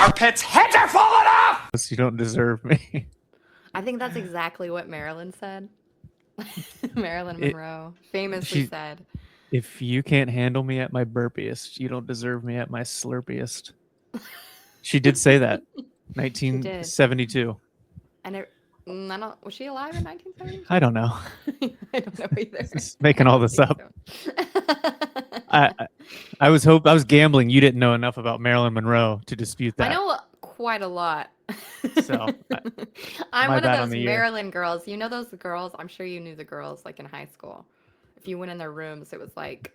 Our pets' heads are falling off! You don't deserve me. I think that's exactly what Marilyn said. Marilyn It, Monroe famously she, said, if you can't handle me at my burpiest, you don't deserve me at my slurpiest. She did say that. she did. 1972. And I don't, was she alive in 1972? I don't know. I don't know either. Just making all this up. So. I was gambling you didn't know enough about Marilyn Monroe to dispute that. I know quite a lot. So I'm my one bad of on those the year. Maryland girls. You know those girls? I'm sure you knew the girls like in high school. If you went in their rooms, it was like,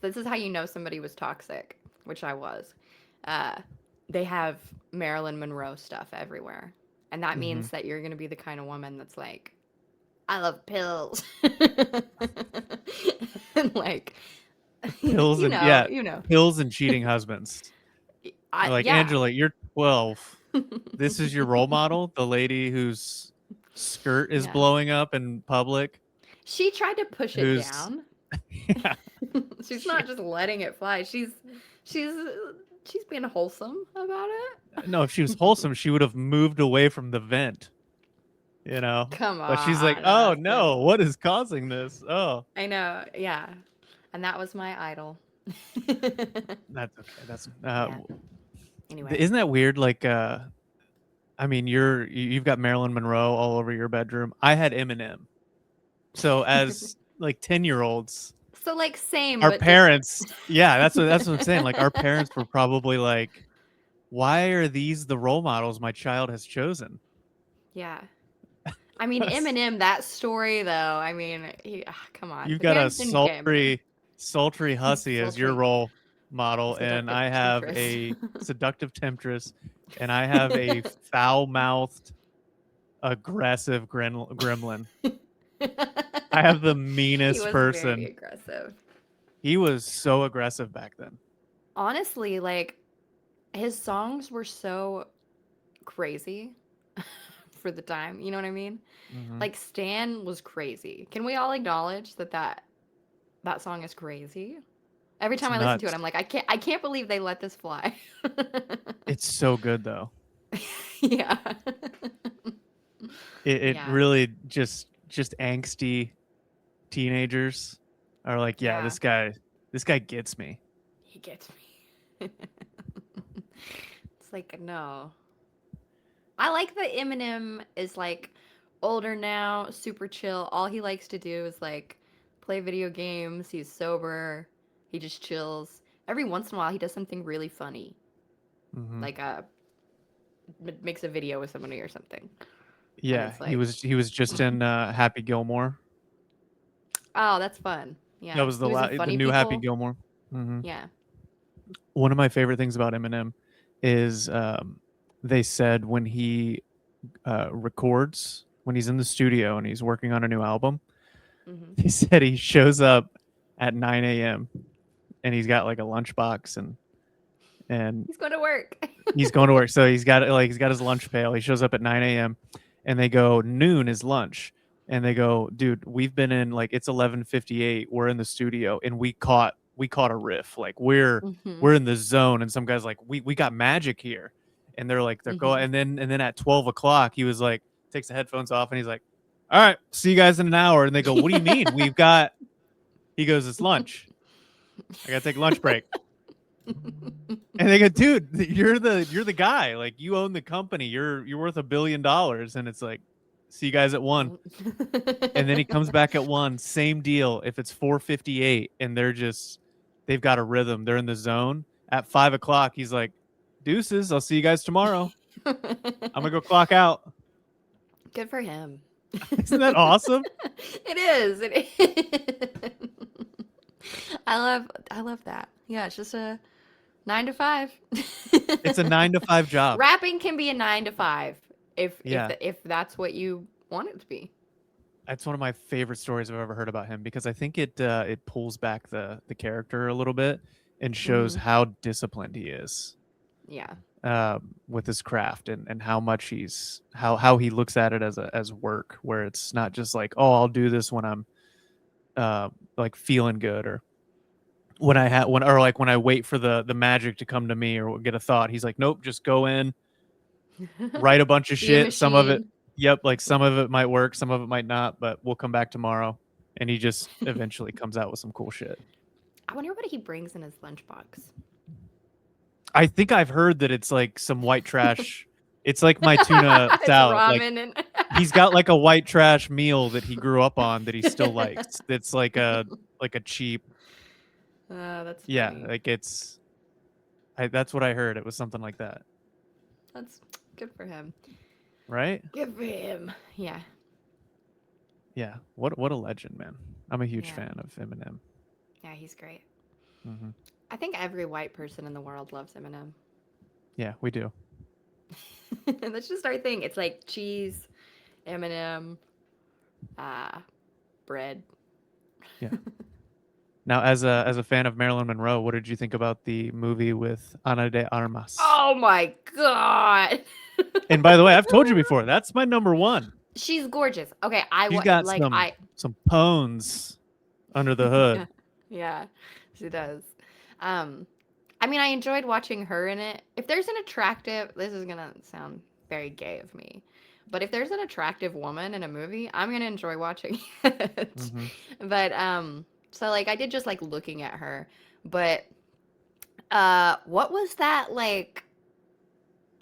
this is how you know somebody was toxic, which I was. They have Marilyn Monroe stuff everywhere. And that means that you're going to be the kind of woman that's like, I love pills. And like, Pills you and know, you know. pills and cheating husbands. Like, Yeah. Angela, you're 12. This is your role model, the lady whose skirt is blowing up in public. She tried to push it down. Yeah. She's not just letting it fly. She's being wholesome about it. No, if she was wholesome, she would have moved away from the vent. You know? Come on. But she's like, oh no, what is causing this? Oh. I know, yeah. And that was my idol. That's okay. That's anyway. Isn't that weird? Like I mean, you've got Marilyn Monroe all over your bedroom. I had Eminem. So as like 10-year-olds, so like same. Our but parents, yeah, that's what I'm saying. Like our parents were probably like, why are these the role models my child has chosen? Yeah. I mean, Eminem, that story though. I mean, come on. You've got a sultry hussy as your role model, and I have a seductive temptress, and I have a foul-mouthed, aggressive gremlin. I have the meanest person. Very aggressive. He was so aggressive back then. Honestly, like his songs were so crazy for the time. You know what I mean? Mm-hmm. Like Stan was crazy. Can we all acknowledge that song is crazy? Every time I listen to it, I'm like, I can't believe they let this fly. It's so good though. Yeah. It really just angsty teenagers are like, yeah, this guy gets me. He gets me. It's like, no. I like that Eminem is like older now, super chill. All he likes to do is like play video games. He's sober. He just chills. Every once in a while, he does something really funny. Mm-hmm. Like makes a video with somebody or something. Yeah, like, he was just in Happy Gilmore. Oh, that's fun. Yeah, that was the new Happy Gilmore. Mm-hmm. Yeah. One of my favorite things about Eminem is they said when he records, when he's in the studio and he's working on a new album, they said he shows up at 9 a.m. and he's got like a lunchbox and he's going to work. He's going to work. So he's got his lunch pail. He shows up at 9 a.m. and they go, noon is lunch. And they go, dude, we've been in like, it's 11:58. We're in the studio and we caught a riff. Like we're in the zone. And some guys like, we got magic here. And they're like, they're going. And then at 12 o'clock, he was like, takes the headphones off and he's like, all right, see you guys in an hour. And they go, what do you mean? He goes, it's lunch. I got to take a lunch break. And they go, dude, you're the guy. Like you own the company. You're worth $1 billion. And it's like, see you guys at 1. And then he comes back at 1. Same deal. If it's 4:58 and they've got a rhythm, they're in the zone. At 5 o'clock, he's like, deuces, I'll see you guys tomorrow. I'm gonna go clock out. Good for him. Isn't that awesome? It is. It is. I love that. Yeah, it's just a 9 to 5. It's a 9 to 5 job. Rapping can be a 9 to 5 if that's what you want it to be. That's one of my favorite stories I've ever heard about him because I think it pulls back the character a little bit and shows how disciplined he is. Yeah. With his craft and how much how he looks at it as work, where it's not just like, oh, I'll do this when I'm like feeling good or when I wait for the magic to come to me or get a thought, he's like, nope, just go in, write a bunch of Be a shit. Some of it, machine. yep, like some of it might work, some of it might not, but we'll come back tomorrow. And he just eventually comes out with some cool shit. I wonder what he brings in his lunchbox. I think I've heard that it's like some white trash. It's like my tuna It's salad. Like ramen and he's got like a white trash meal that he grew up on that he still likes. It's like a cheap. That's Yeah, funny. like that's what I heard. It was something like that. That's good for him. Right? Good for him. Yeah. Yeah. What a legend, man. I'm a huge Yeah. fan of Eminem. Yeah, he's great. Hmm. I think every white person in the world loves Eminem. Yeah, we do. That's just our thing. It's like cheese, Eminem, bread. Yeah. Now, as a fan of Marilyn Monroe, what did you think about the movie with Ana de Armas? Oh my god. And by the way, I've told you before, that's my number one. She's gorgeous. Okay, She's got some pones under the hood. Yeah, she does. I mean, I enjoyed watching her in it. If there's an attractive, this is gonna sound very gay of me, but if there's an attractive woman in a movie, I'm gonna enjoy watching it. Mm-hmm. But so like I did just like looking at her, but what was that like?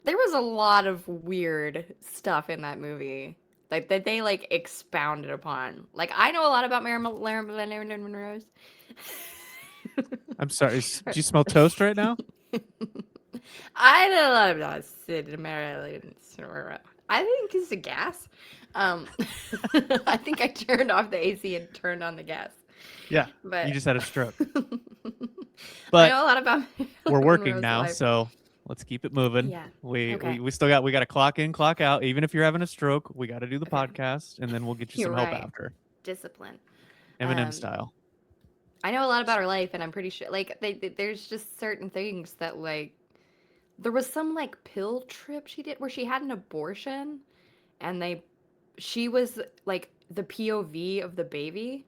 There was a lot of weird stuff in that movie. Like that they like expounded upon. Like I know a lot about Marilyn Monroe's. I'm sorry. Do you smell toast right now? I know a lot about Sid Marilyn. I think it's a gas. I think I turned off the AC and turned on the gas. Yeah, but you just had a stroke. I But know a lot about. we're working Monroe's now, life. so let's keep it moving. Yeah. We Okay. we still got to clock in, clock out. Even if you're having a stroke, we got to do the Okay. podcast, and then we'll get you You're some help right. after. Discipline. Eminem style. I know a lot about her life, and I'm pretty sure like there's just certain things that like there was some like pill trip she did where she had an abortion, and she was like the POV of the baby,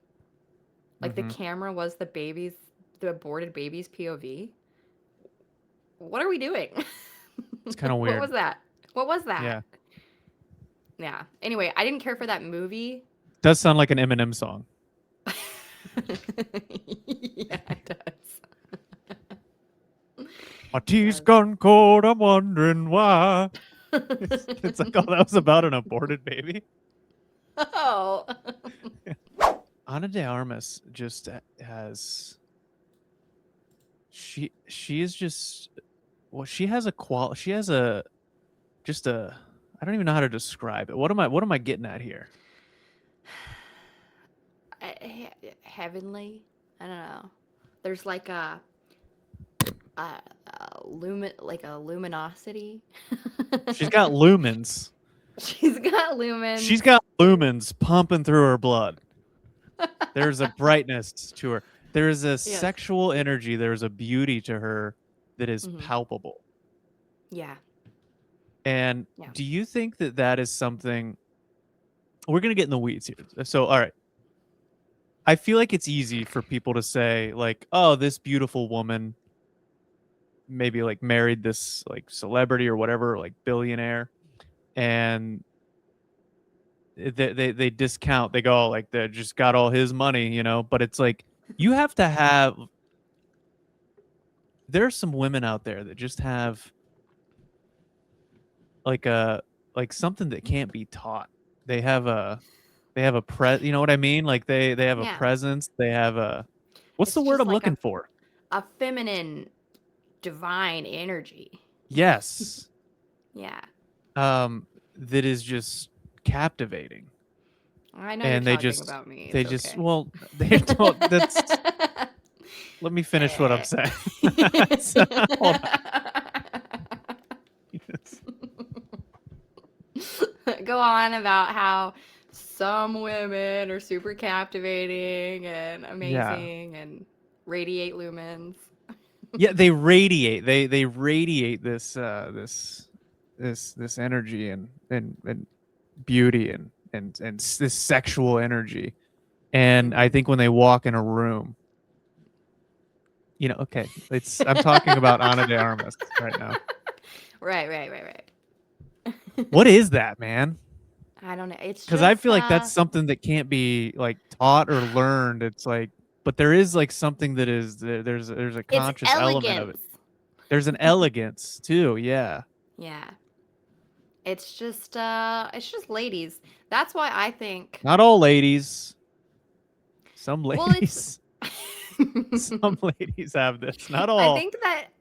like the camera was the aborted baby's POV. What are we doing? It's kind of weird. What was that? What was that? Yeah. Yeah. Anyway, I didn't care for that movie. Does sound like an Eminem song. Yeah, it does. My tea's gone cold. I'm wondering why. It's like, oh, that was about an aborted baby. Oh. Ana de Armas just has. She is just. Well, she has a She has a. Just a. I don't even know how to describe it. What am I getting at here? Heavenly. I don't know. There's like a luminosity. She's got lumens. She's got lumens. She's got lumens pumping through her blood. There's a brightness to her. There is a sexual energy. There's a beauty to her that is palpable. Yeah. And do you think that is something? We're gonna get in the weeds here. So, all right. I feel like it's easy for people to say, like, oh, this beautiful woman maybe like married this like celebrity or whatever, like billionaire, and they discount. They go, like, they just got all his money, you know. But it's like you have to have. There are some women out there that just have like something that can't be taught. They have a you know what I mean? Like they have a presence. They have a what's the word I'm looking for? A feminine divine energy. Yes. Yeah. That is just captivating. I know and you're talking about me. They just well, they don't that's let me finish what I'm saying. So, hold on. Go on about how some women are super captivating and amazing and radiate lumens. Yeah, they radiate. They radiate this this energy and beauty and this sexual energy. And I think when they walk in a room, Okay. I'm talking about Ana de Armas right now. Right. What is that, man? I don't know. It's Because I just feel like that's something that can't be like taught or learned. It's like, but there is like something that is there's a it's conscious element of it. elegance. There's an elegance too. Yeah. Yeah. It's just ladies. That's why I think Not all ladies. Some well it's ladies. Some ladies have this. Not all.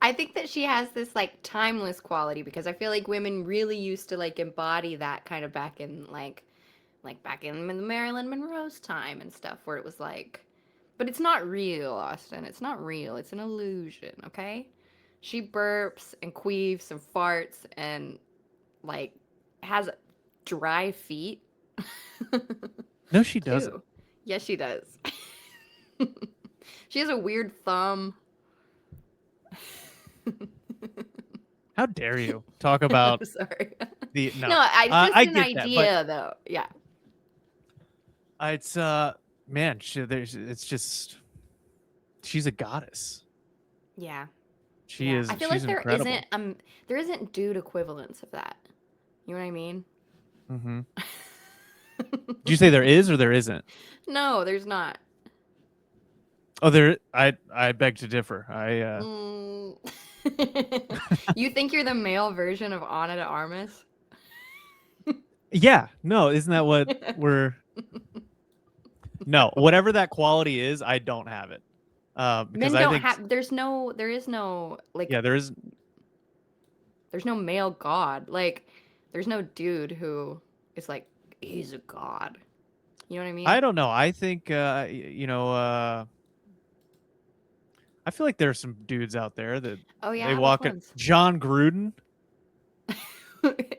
I think that she has this like timeless quality because I feel like women really used to like embody that kind of back in like back in the Marilyn Monroe's time and stuff where it was like but it's not real, Austin. It's not real. It's an illusion, okay? She burps and queefs and farts and like has dry feet. No, she doesn't. Too. Yes, she does. She has a weird thumb. How dare you talk about I'm sorry. the no? No, it's just I an get that, idea, though. Yeah. it's man, it's just she's a goddess. Yeah. She Yeah. is. I feel She's like incredible. there isn't dude equivalents of that. You know what I mean? Mm-hmm. Did you say there is or there isn't? No, there's not. Oh, there. I beg to differ. Mm. You think you're the male version of Ana de Armas? Yeah. No, isn't that what we're? No, whatever that quality is, I don't have it. Because Men I don't think have. There is no like. yeah, there is. There's no male god. Like, there's no dude who is like he's a god. You know what I mean? I don't know. I think I feel like there's some dudes out there that Oh they yeah, which walk it. ones? John Gruden.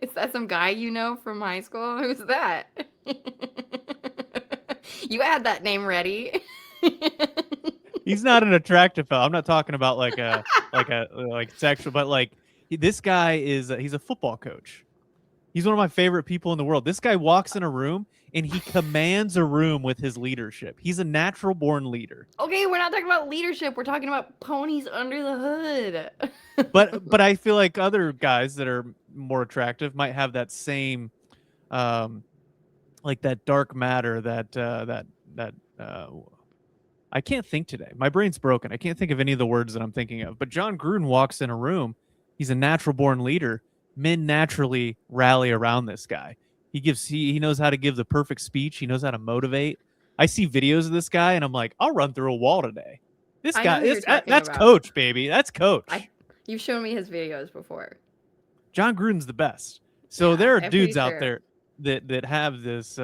Is that some guy you know from high school? Who's that? You had that name ready. He's not an attractive fellow. I'm not talking about like sexual, but like this guy is he's a football coach. He's one of my favorite people in the world. This guy walks in a room and he commands a room with his leadership. He's a natural born leader. Okay, we're not talking about leadership. We're talking about ponies under the hood. But I feel like other guys that are more attractive might have that same like that dark matter that I can't think today. My brain's broken. I can't think of any of the words that I'm thinking of. But John Gruden walks in a room. He's a natural born leader. Men naturally rally around this guy. He knows how to give the perfect speech. He knows how to motivate. I see videos of this guy and I'm like, I'll run through a wall today. This I know guy who you're talking that's about. coach, baby. That's coach. You've shown me his videos before. John Gruden's the best. So Yeah, there are I'm dudes pretty out sure. there that have this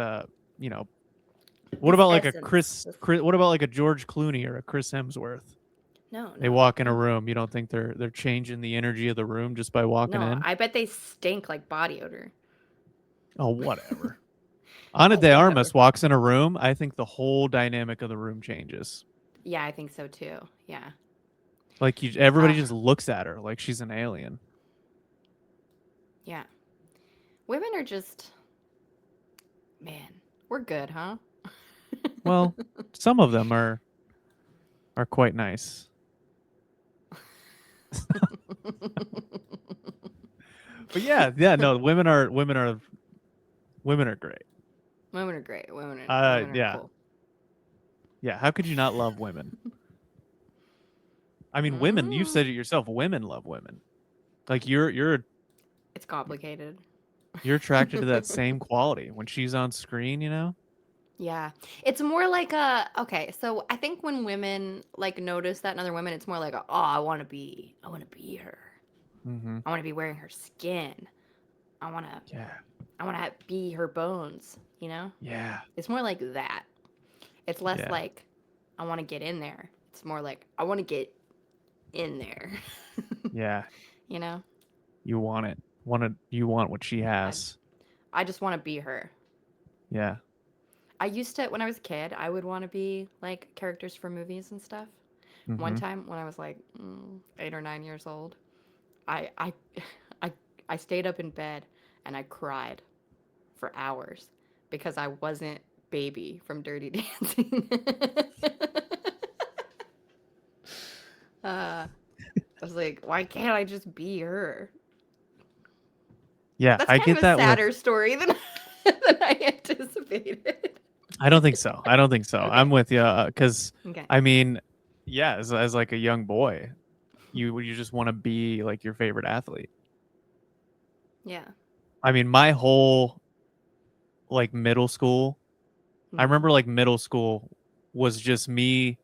what about like essence. what about like a George Clooney or a Chris Hemsworth? No, They walk in a room. You don't think they're changing the energy of the room just by walking no. in? I bet they stink like body odor. Oh, whatever. Ana de whatever. Armas walks in a room. I think the whole dynamic of the room changes. Yeah, I think so too. Yeah. Like everybody just looks at her like she's an alien. Yeah. Women are just man, we're good, huh? Well, some of them are quite nice. But yeah, no, women are great. Women are great. Women are Yeah. cool. Yeah, how could you not love women? I mean, women, you said it yourself, women love women. Like you're It's complicated. you're attracted to that same quality when she's on screen, you know? Yeah. It's more like okay, so I think when women like notice that in other women, it's more like oh, I want to be her. Mhm. I want to be wearing her skin. I want to be her bones, you know? Yeah. It's more like that. It's less Yeah. like I want to get in there. It's more like I want to get in there. Yeah. You know? You want it. You want what she has. I just want to be her. Yeah. I used to, when I was a kid, I would want to be like characters from movies and stuff. One Mhm. time when I was like 8 or 9 years old, I I stayed up in bed and I cried for hours because I wasn't Baby from Dirty Dancing. I was like, why can't I just be her? Yeah, That's I kind get of a that with. sadder story than than I anticipated. I don't think so. I don't think so. Okay. I'm with you because Okay. I mean, yeah, as like a young boy, you just want to be like your favorite athlete. Yeah. I mean, my whole like middle school, I Hmm. remember like middle school was just me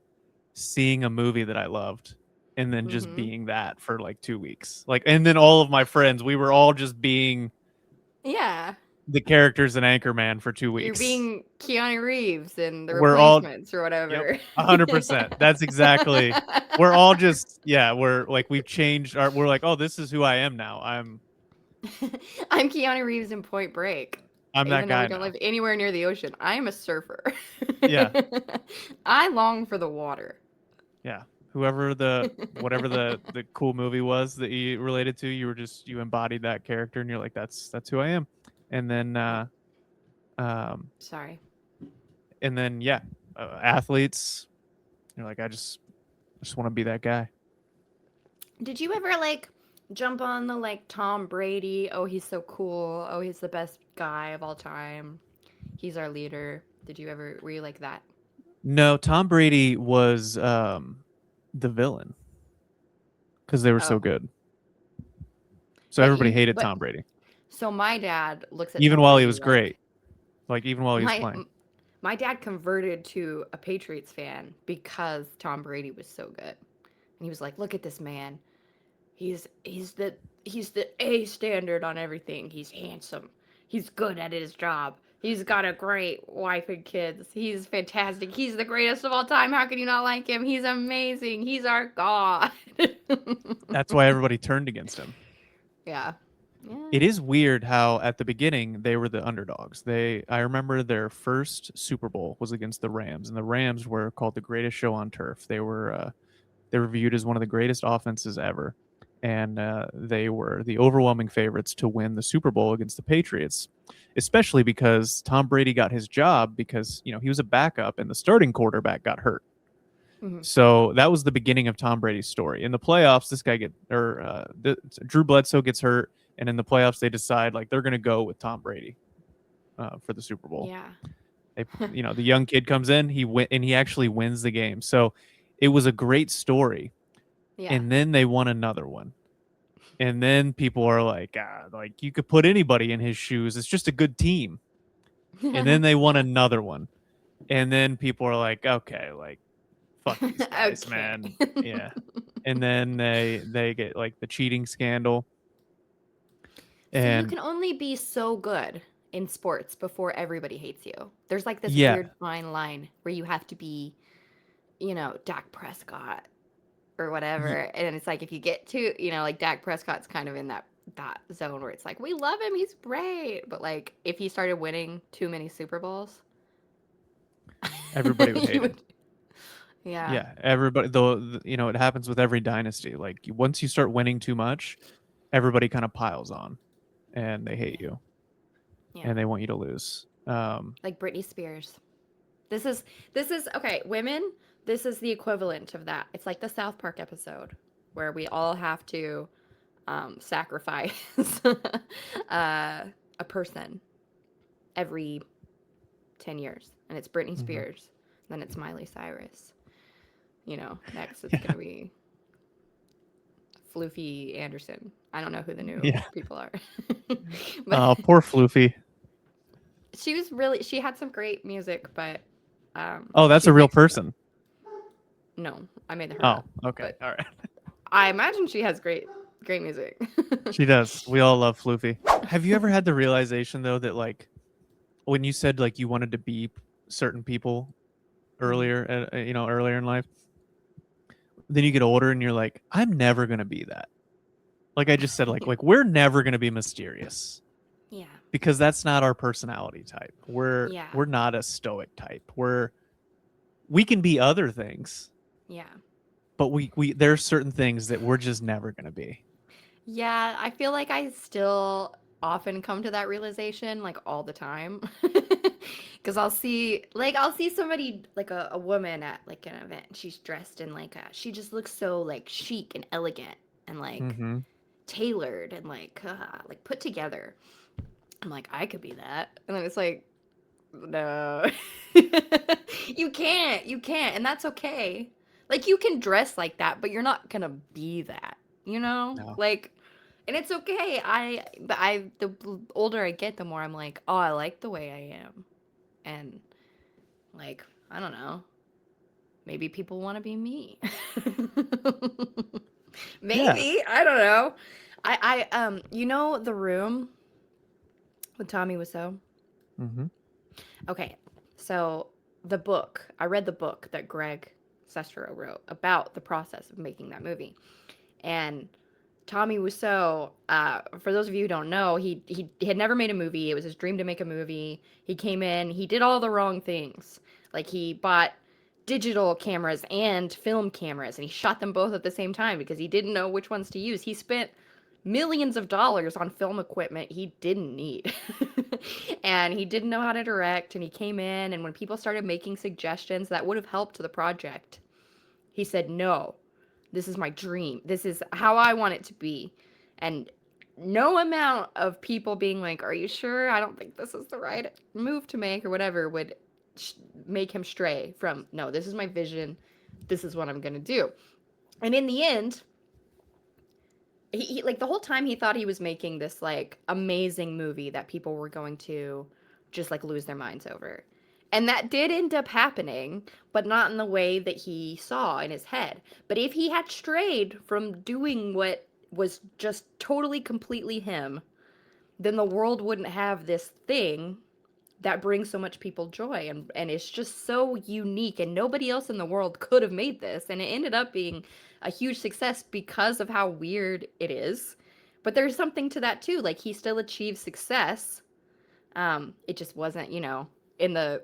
seeing a movie that I loved and then just Hmm. being that for like 2 weeks. Like, and then all of my friends, we were all just being Yeah. the characters in Anchorman for two You're weeks. being Keanu Reeves and the We're all, replacements or yep, whatever. 100%. That's exactly. We're all just, yeah, we're like, we've changed our, we're like, oh, this is who I am now. I'm Keanu Reeves in Point Break. I'm that Even though we guy don't now. live anywhere near the ocean, I am a surfer. Yeah. I long for the water. Yeah. Whatever the cool movie was that you related to, you embodied that character and you're like, that's who I am. And then, Yeah. um, Sorry. and then, yeah, athletes, you're like, I just want to be that guy. Did you ever like jump on the like Tom Brady? Oh, he's so cool. Oh, he's the best guy of all time. He's our leader. Did you ever were you like that? No, Tom Brady was, the villain because they were so Oh. good. So everybody hated But Tom Brady, so my dad looks at even Tom while he Brady was like great. Like even while he was my playing. my dad converted to a Patriots fan because Tom Brady was so good. And he was like, "Look at this man. He's the A standard on everything. He's handsome. He's good at his job. He's got a great wife and kids. He's fantastic. He's the greatest of all time. How can you not like him? He's amazing. He's our god." That's why everybody turned against him. Yeah. Yeah. It is weird how at the beginning they were the underdogs. I remember their first Super Bowl was against the Rams, and the Rams were called the greatest show on turf. They were viewed as one of the greatest offenses ever, and they were the overwhelming favorites to win the Super Bowl against the Patriots, especially because Tom Brady got his job because he was a backup and the starting quarterback got hurt. Mhm. So that was the beginning of Tom Brady's story. In the playoffs, Drew Bledsoe gets hurt, and in the playoffs they decide like they're going to go with Tom Brady for the Super Bowl. Yeah. The young kid comes in, he actually wins the game. So it was a great story. Yeah. And then they won another one. And then people are like, like you could put anybody in his shoes. It's just a good team. And then they won Yeah. another one. And then people are like, okay, like fuck these guys, Okay. man. Yeah. And then they get like the cheating scandal. See, you And can only be so good in sports before everybody hates you. There's like this yeah, weird fine line where you have to be, Dak Prescott or whatever. y- And it's like if you get to, like Dak Prescott's kind of in that zone where it's like, we love him, he's great. But like if he started winning too many Super Bowls, everybody would you hate him. would, yeah. Yeah, everybody though, it happens with every dynasty. Like once you start winning too much, everybody kind of piles on and they hate you Yeah. and they want you to lose. Like Britney Spears. This is okay, women, this is the equivalent of that. It's like the South Park episode where we all have to sacrifice a person every 10 years. And it's Britney Mhm. Spears. Then it's Miley Cyrus. Next it's Yeah. going to be Floofy Anderson. I don't know who the new Yeah. people are. Oh, But poor Floofy. she had some great music, but Oh, that's she a real mixed it up. person. No, I made her Oh, up. okay. But All right. I imagine she has great music. She does. We all love Floofy. Have you ever had the realization though that like when you said like you wanted to be certain people Mhm. earlier in life, then you get older and you're like, I'm never gonna be that. Like I just said, like we're never gonna be mysterious Yeah. because that's not our personality type. We're Yeah. we're not a stoic type. We can be other things, Yeah. but we there's certain things that we're just never gonna be. Yeah, I feel like I still often come to that realization like all the time. Because I'll see somebody like a woman at like an event. And she's dressed in like she just looks so like chic and elegant and like Mm-hmm. tailored and like put together. I'm like, I could be that. And then it's like, no. You can't, and that's okay. Like you can dress like that, but you're not gonna be that, you know? No. Like and it's okay. The older I get, the more I'm like, oh, I like the way I am. And like, I don't know. Maybe people want to be me. Yeah. Maybe, I don't know. You know The Room with Tommy Wiseau? Mm-hmm. Okay, so the book, I read the book that Greg Sestero wrote about the process of making that movie. And Tommy Wiseau, for those of you who don't know, he had never made a movie. It was his dream to make a movie. He came in, he did all the wrong things. Like he bought digital cameras and film cameras and he shot them both at the same time because he didn't know which ones to use. He spent millions of dollars on film equipment he didn't need. And he didn't know how to direct and he came in and when people started making suggestions that would have helped the project, he said, "No. This is my dream. This is how I want it to be." And no amount of people being like, "Are you sure? I don't think this is the right move to make," or whatever would make him stray from, "No, this is my vision. This is what I'm going to do." And in the end, he like the whole time he thought he was making this like amazing movie that people were going to just like lose their minds over. And that did end up happening, but not in the way that he saw in his head. But if he had strayed from doing what was just totally completely him, then the world wouldn't have this thing that brings so much people joy and it's just so unique and nobody else in the world could have made this and it ended up being a huge success because of how weird it is. But there's something to that too. Like he still achieved success. It just wasn't, in the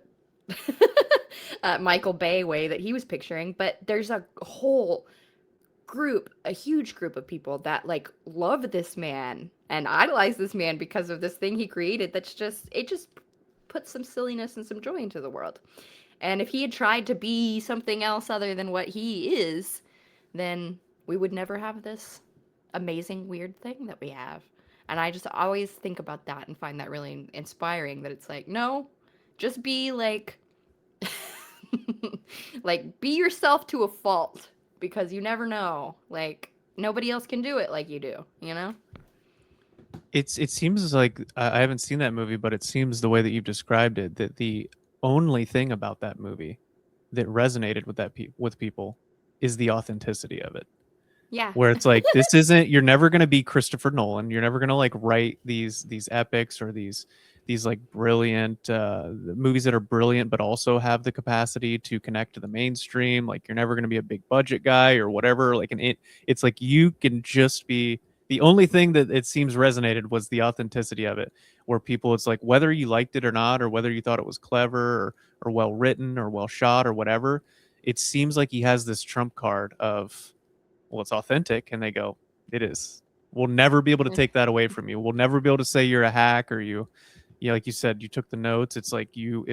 Michael Bay way that he was picturing, but there's a whole group, a huge group of people that like love this man and idolize this man because of this thing he created it just puts some silliness and some joy into the world. And if he had tried to be something else other than what he is, then we would never have this amazing weird thing that we have. And I just always think about that and find that really inspiring that it's like, no, just be like like be yourself to a fault because you never know. Like nobody else can do it like you do, you know? It seems like I haven't seen that movie, but it seems the way that you've described it that the only thing about that movie that resonated with with people is the authenticity of it. Yeah. Where it's like this isn't you're never going to be Christopher Nolan. You're never going to like write these epics or these like brilliant movies that are brilliant but also have the capacity to connect to the mainstream. Like you're never going to be a big budget guy or whatever. Like it's like you can just be the only thing that it seems resonated was the authenticity of it, where people it's like whether you liked it or not or whether you thought it was clever or well written or well shot or whatever, it seems like he has this trump card of well, it's authentic. And they go, it is. We'll never be able to take that away from you. We'll never be able to say you're a hack or like you said, you took the notes. It's like you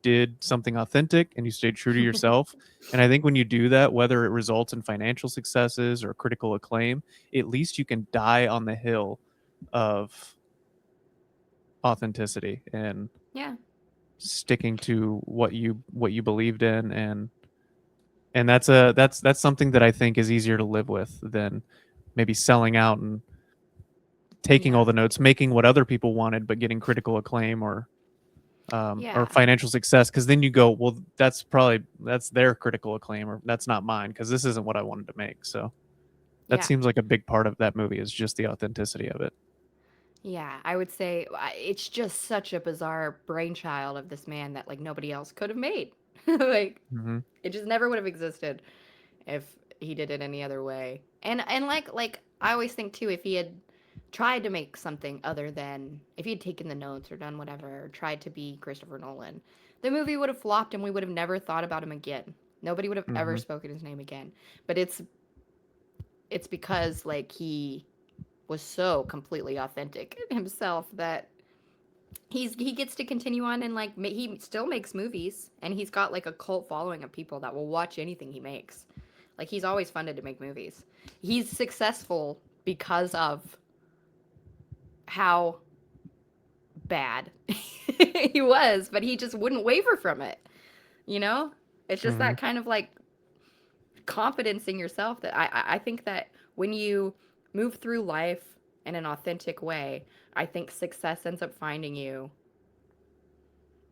did something authentic and you stayed true to yourself. And I think when you do that, whether it results in financial successes or critical acclaim, at least you can die on the hill of authenticity and Yeah. sticking to what you believed in and that's something that I think is easier to live with than maybe selling out and taking Yeah. all the notes, making what other people wanted, but getting critical acclaim or Yeah. financial success. Because then you go, well, that's their critical acclaim, or that's not mine, because this isn't what I wanted to make. So that Yeah. seems like a big part of that movie is just the authenticity of it. Yeah, I would say it's just such a bizarre brainchild of this man that like nobody else could have made. Like Hmm. it just never would have existed if he did it any other way. And like I always think too if he had tried to make something other than if he had taken the notes or done whatever or tried to be Christopher Nolan, the movie would have flopped and we would have never thought about him again. Nobody would have ever Hmm. spoken his name again. But it's because like he was so completely authentic himself that he gets to continue on and like he still makes movies, and he's got like a cult following of people that will watch anything he makes. Like he's always funded to make movies. He's successful because of how bad he was, but he just wouldn't waver from it. You know? It's just Hmm. that kind of like confidence in yourself that I think that when you move through life in an authentic way, I think success ends up finding you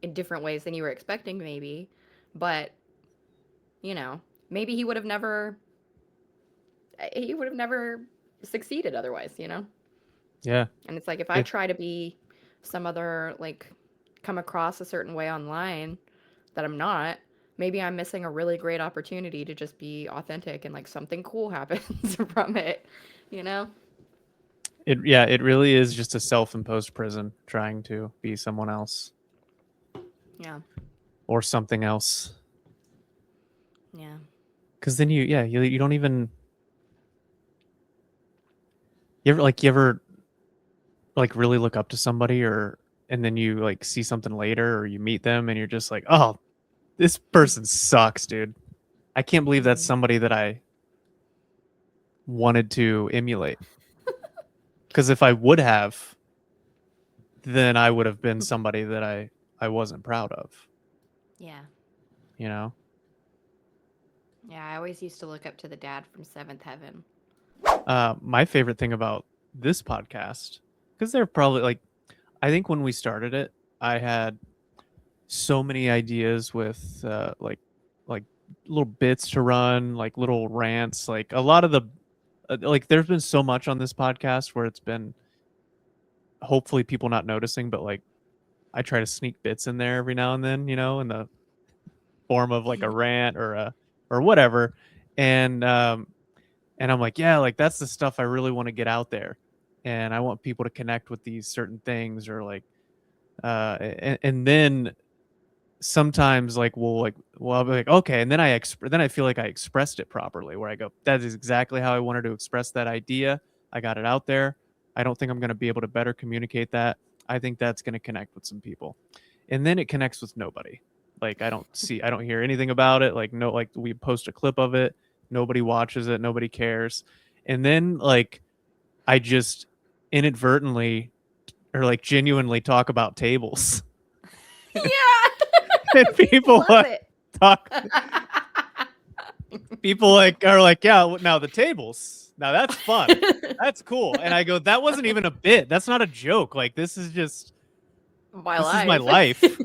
in different ways than you were expecting, maybe. But, you know, maybe he would have never succeeded otherwise, you know? Yeah. And it's like if I It try to be some other like come across a certain way online that I'm not, maybe I'm missing a really great opportunity to just be authentic and like something cool happens from it, you know? it really is just a self-imposed prison trying to be someone else Yeah. or something else. Yeah. Because then you don't even you ever like really look up to somebody or and then you like see something later or you meet them and you're just like, oh, this person sucks, dude. I can't believe that's Mhm. somebody that I wanted to emulate. Because if I would have, then I would have been somebody that I wasn't proud of, Yeah. you know? Yeah, I always used to look up to the dad from Seventh Heaven. My favorite thing about this podcast, because they're probably like, I think when we started it, I had so many ideas with like little bits to run, like little rants, like a lot of the like there's been so much on this podcast where it's been hopefully people not noticing, but like I try to sneak bits in there every now and then, you know, in the form of like a rant or whatever. And and I'm like, yeah, like that's the stuff I really want to get out there. And I want people to connect with these certain things or like and then sometimes like well I'll be like okay and then then I feel like I expressed it properly where I go that is exactly how I wanted to express that idea. I got it out there. I don't think I'm going to be able to better communicate that. I think that's going to connect with some people. And then it connects with nobody. Like I don't hear anything about it. Like no, like we post a clip of it, nobody watches it, nobody cares. And then like I just inadvertently or like genuinely talk about tables. Yeah. And people Love it. talk people like are like, yeah, now the tables. Now that's fun. That's cool. And I go, that wasn't even a bit. That's not a joke. Like this is just My this is my life. life.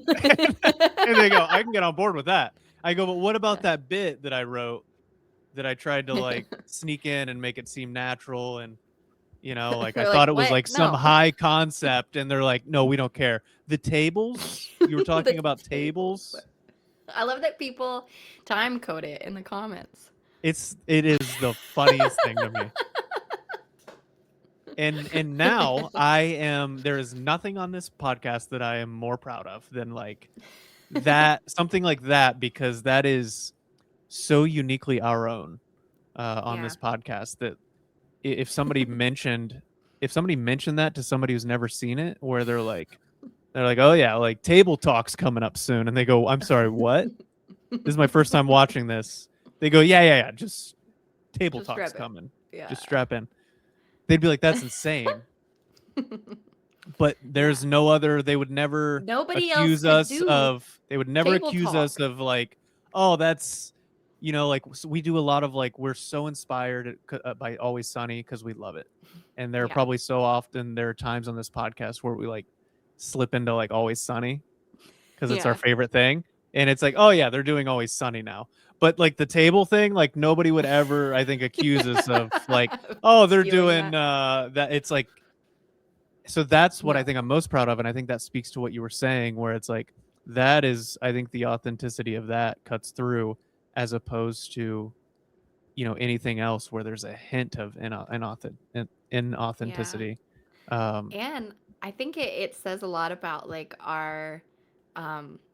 And they go, I can get on board with that. I go, but what about that bit that I wrote that I tried to like sneak in and make it seem natural and you know, like I They're like, thought it was what? like some No. high concept and they're like, no, we don't care. The tables? You were talking The about tables. tables? I love that people time code it in the comments. It is the funniest thing to me. And now I am there is nothing on this podcast that I am more proud of than like that something like that because that is so uniquely our own on Yeah. this podcast that if somebody mentioned that to somebody who's never seen it where they're like oh yeah like table talk's coming up soon and they go I'm sorry what this is my first time watching this they go yeah just table Just talk's grab it. coming Yeah. just strap in they'd be like that's insane but Yeah. there's no other they would never Nobody else accuse could us do of they would never table accuse us talk. of like oh that's you know like we do a lot of like we're so inspired by Always Sunny because we love it and there are Yeah. probably so often there are times on this podcast where we like slip into like Always Sunny because it's our Yeah. favorite thing and it's like oh yeah they're doing Always Sunny now but like the table thing like nobody would ever I think accuse us of like oh they're Stealing doing that. that it's like so that's what I No. think I'm most proud of and I think that speaks to what you were saying where it's like that is I think the authenticity of that cuts through as opposed to you know anything else where there's a hint of Yeah. inauthenticity And I think it says a lot about like our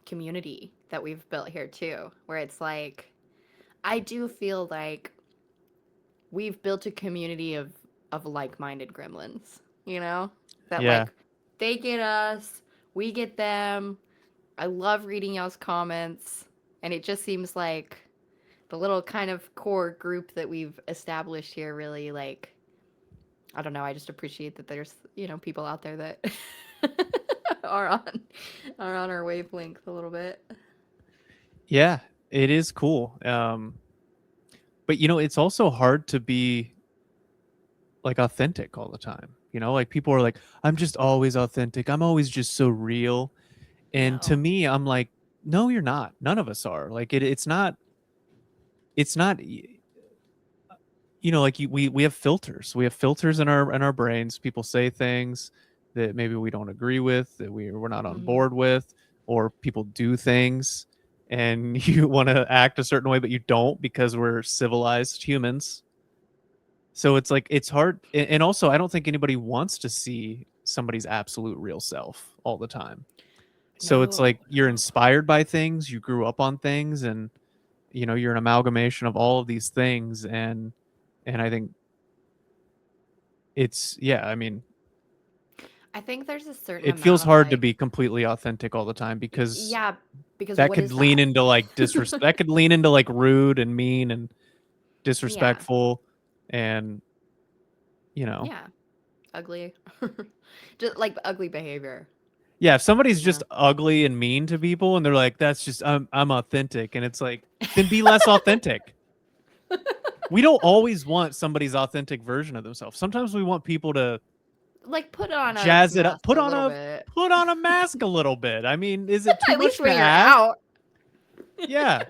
community that we've built here too, where it's like I do feel like we've built a community of like-minded gremlins, you know? That yeah like they get us, We get them. I love reading y'all's comments, and it just seems like the little kind of core group that we've established here really like I don't know, I just appreciate that there's, people out there that are on our wavelength a little bit. Yeah, it is cool. But it's also hard to be like authentic all the time. Like people are like, I'm just always authentic. I'm always just so real. And to No. me, I'm like, no, you're not. None of us are. Like it's not like we have filters. We have filters in our brains. People say things that maybe we don't agree with, that we're not on board with, or people do things and you want to act a certain way but you don't because we're civilized humans. So it's like it's hard, and also I don't think anybody wants to see somebody's absolute real self all the time. So it's like you're inspired by things, you grew up on things, and you're an amalgamation of all of these things, and I think it's I think there's a certain it feels amount of, hard to like, be completely authentic all the time because because that what could is lean that? into like disrespect. That could lean into like rude and mean and disrespectful, and Yeah, ugly. Just like ugly behavior. if somebody's just ugly and mean to people and they're like, that's just I'm authentic, and it's like, then be less authentic. We don't always want somebody's authentic version of themselves. Sometimes we want people to Like put on jazz it up, put a on little a bit. put on a mask a little bit. I mean, is it too At much least to when you're ask? out. Yeah.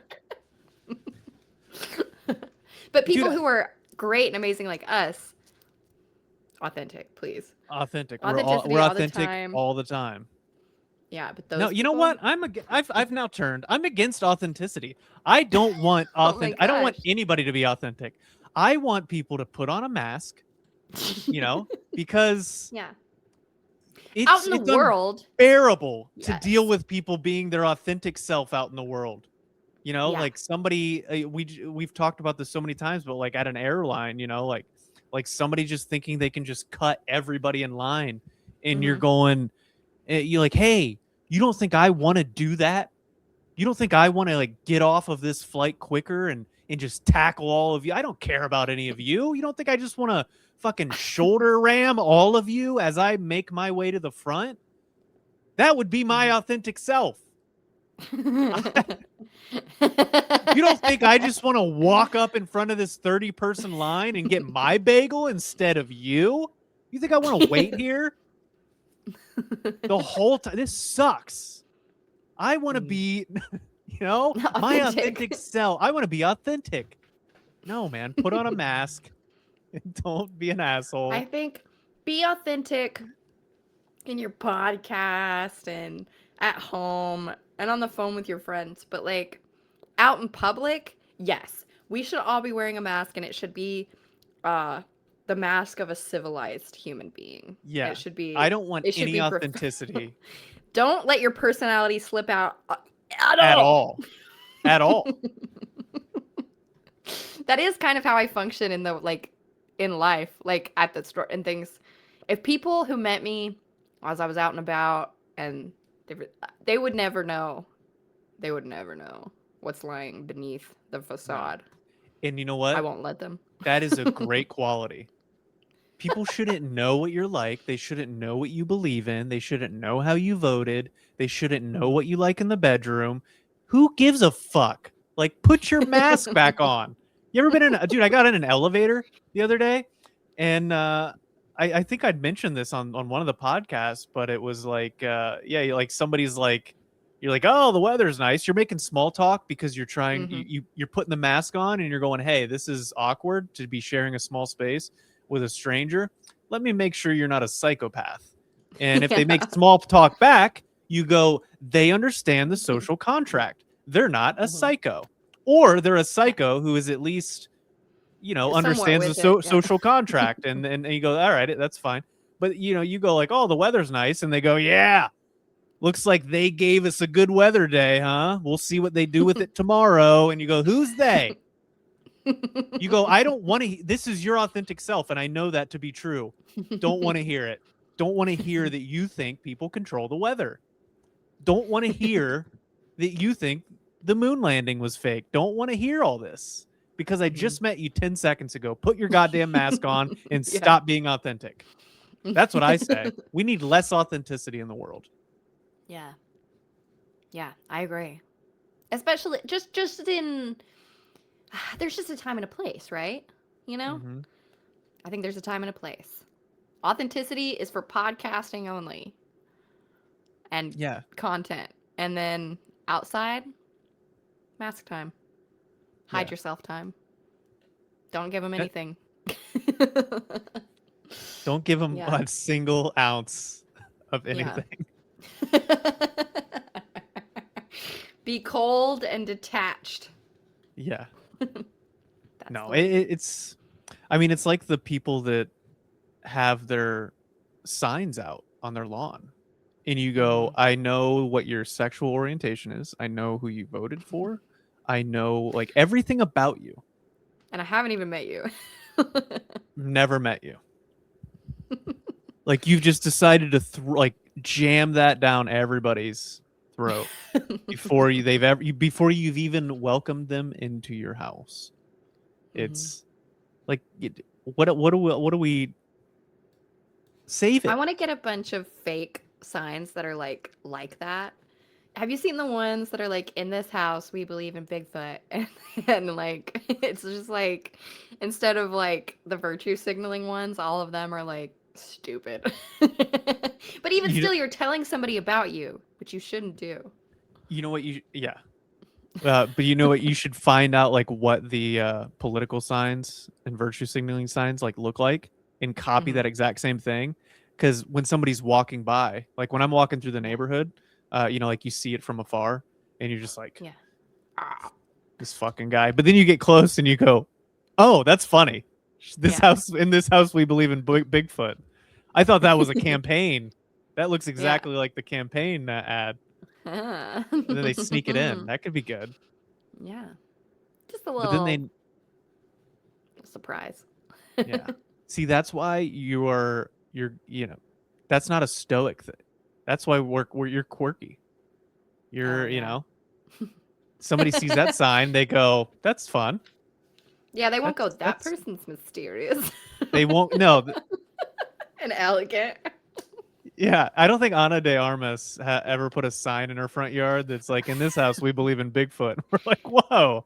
But people Dude, who are great and amazing like us, authentic, please. Authentic. Authenticity We're all the authentic time. all the time. Yeah, but those No, you know people- what? I've now turned. I'm against authenticity. I don't want Oh my I don't want gosh. anybody to be authentic. I want people to put on a mask, because Yeah. it's Out in the world. unbearable to Yes. deal with people being their authentic self out in the world. Yeah. Like somebody we've talked about this so many times, but like at an airline, like somebody just thinking they can just cut everybody in line, and you're going, you're like, hey, you don't think I want to do that? You don't think I want to like get off of this flight quicker and just tackle all of you? I don't care about any of you. You don't think I just want to fucking shoulder ram all of you as I make my way to the front? That would be my authentic self. You don't think I just want to walk up in front of this 30-person line and get my bagel instead of you? You think I want to wait here the whole time? This sucks. I want to be, my authentic self. I want to be authentic. No, man, put on a mask and don't be an asshole. I think be authentic in your podcast and at home and on the phone with your friends, but like out in public, yes, we should all be wearing a mask, and it should be the mask of a civilized human being. Yeah, it should be. I don't want it should any be authenticity. Don't let your personality slip out at all. At all. That is kind of how I function in life, like at the store and things. If people who met me as I was out and about, and they would never know. They would never know what's lying beneath the facade. No. And you know what? I won't let them. That is a great quality. People shouldn't know what you're like. They shouldn't know what you believe in. They shouldn't know how you voted. They shouldn't know what you like in the bedroom. Who gives a fuck? Like, put your mask back on. You ever been in dude, I got in an elevator the other day, and I think I'd mentioned this on one of the podcasts, but it was like, like somebody's like, you're like, oh, the weather's nice. You're making small talk because you're trying, you're putting the mask on, and you're going, hey, this is awkward to be sharing a small space with a stranger. Let me make sure you're not a psychopath. And if they make small talk back, you go, they understand the social contract. They're not a psycho. Or they're a psycho who is at least, understands the social contract. And you go, all right, that's fine. But, you go like, oh, the weather's nice. And they go, yeah, looks like they gave us a good weather day, huh? We'll see what they do with it tomorrow. And you go, who's they? You go, I don't want to. This is your authentic self, and I know that to be true. Don't want to hear it. Don't want to hear that you think people control the weather. Don't want to hear that you think the moon landing was fake. Don't want to hear all this because I just met you 10 seconds ago. Put your goddamn mask on and Yeah. stop being authentic. That's what I say. We need less authenticity in the world. Yeah. Yeah, I agree. Especially just in there's just a time and a place, right? You know? Mm-hmm. I think there's a time and a place. Authenticity is for podcasting only and Yeah. content. And then outside, mask time. Hide Yeah. yourself time. Don't give them That- anything. Don't give them Yeah. a single ounce of Yeah. anything. Be cold and detached. Yeah. That's No, the way. it's. I mean, it's like the people that have their signs out on their lawn, and you go, Mhm. "I know what your sexual orientation is. I know who you voted for. I know like everything about you. And I haven't even met you. Never met you. Like you've just decided to like jam that down everybody's throat before before you've even welcomed them into your house. It's like what do we save I it? want to get a bunch of fake signs that are like that. Have you seen the ones that are like, in this house we believe in Bigfoot, and like it's just like, instead of like the virtue signaling ones, all of them are like stupid. But even You know, still, you're telling somebody about you, which you shouldn't do. you know what you yeah. But you know what, you should find out like what the political signs and virtue signaling signs like look like and copy Mhm. that exact same thing. Because when somebody's walking by, like when I'm walking through the neighborhood, you know, like you see it from afar and you're just like, Yeah. ah, this fucking guy. But then you get close and you go, oh, that's funny. This Yeah. house, in this house, we believe in Bigfoot. I thought that was a campaign. That looks exactly like the campaign ad. Ah. And then they sneak it in. That could be good. Yeah. Just a But then little surprise. yeah. See, that's why you're you know, that's not a stoic thing. That's why you're quirky. You're, Oh, you yeah. know, somebody sees that sign, they go, that's fun. Yeah, they won't go, that That's person's mysterious they won't no. and elegant. Yeah, I don't think Ana de Armas ever put a sign in her front yard that's like, in this house we believe in Bigfoot. We're like, whoa.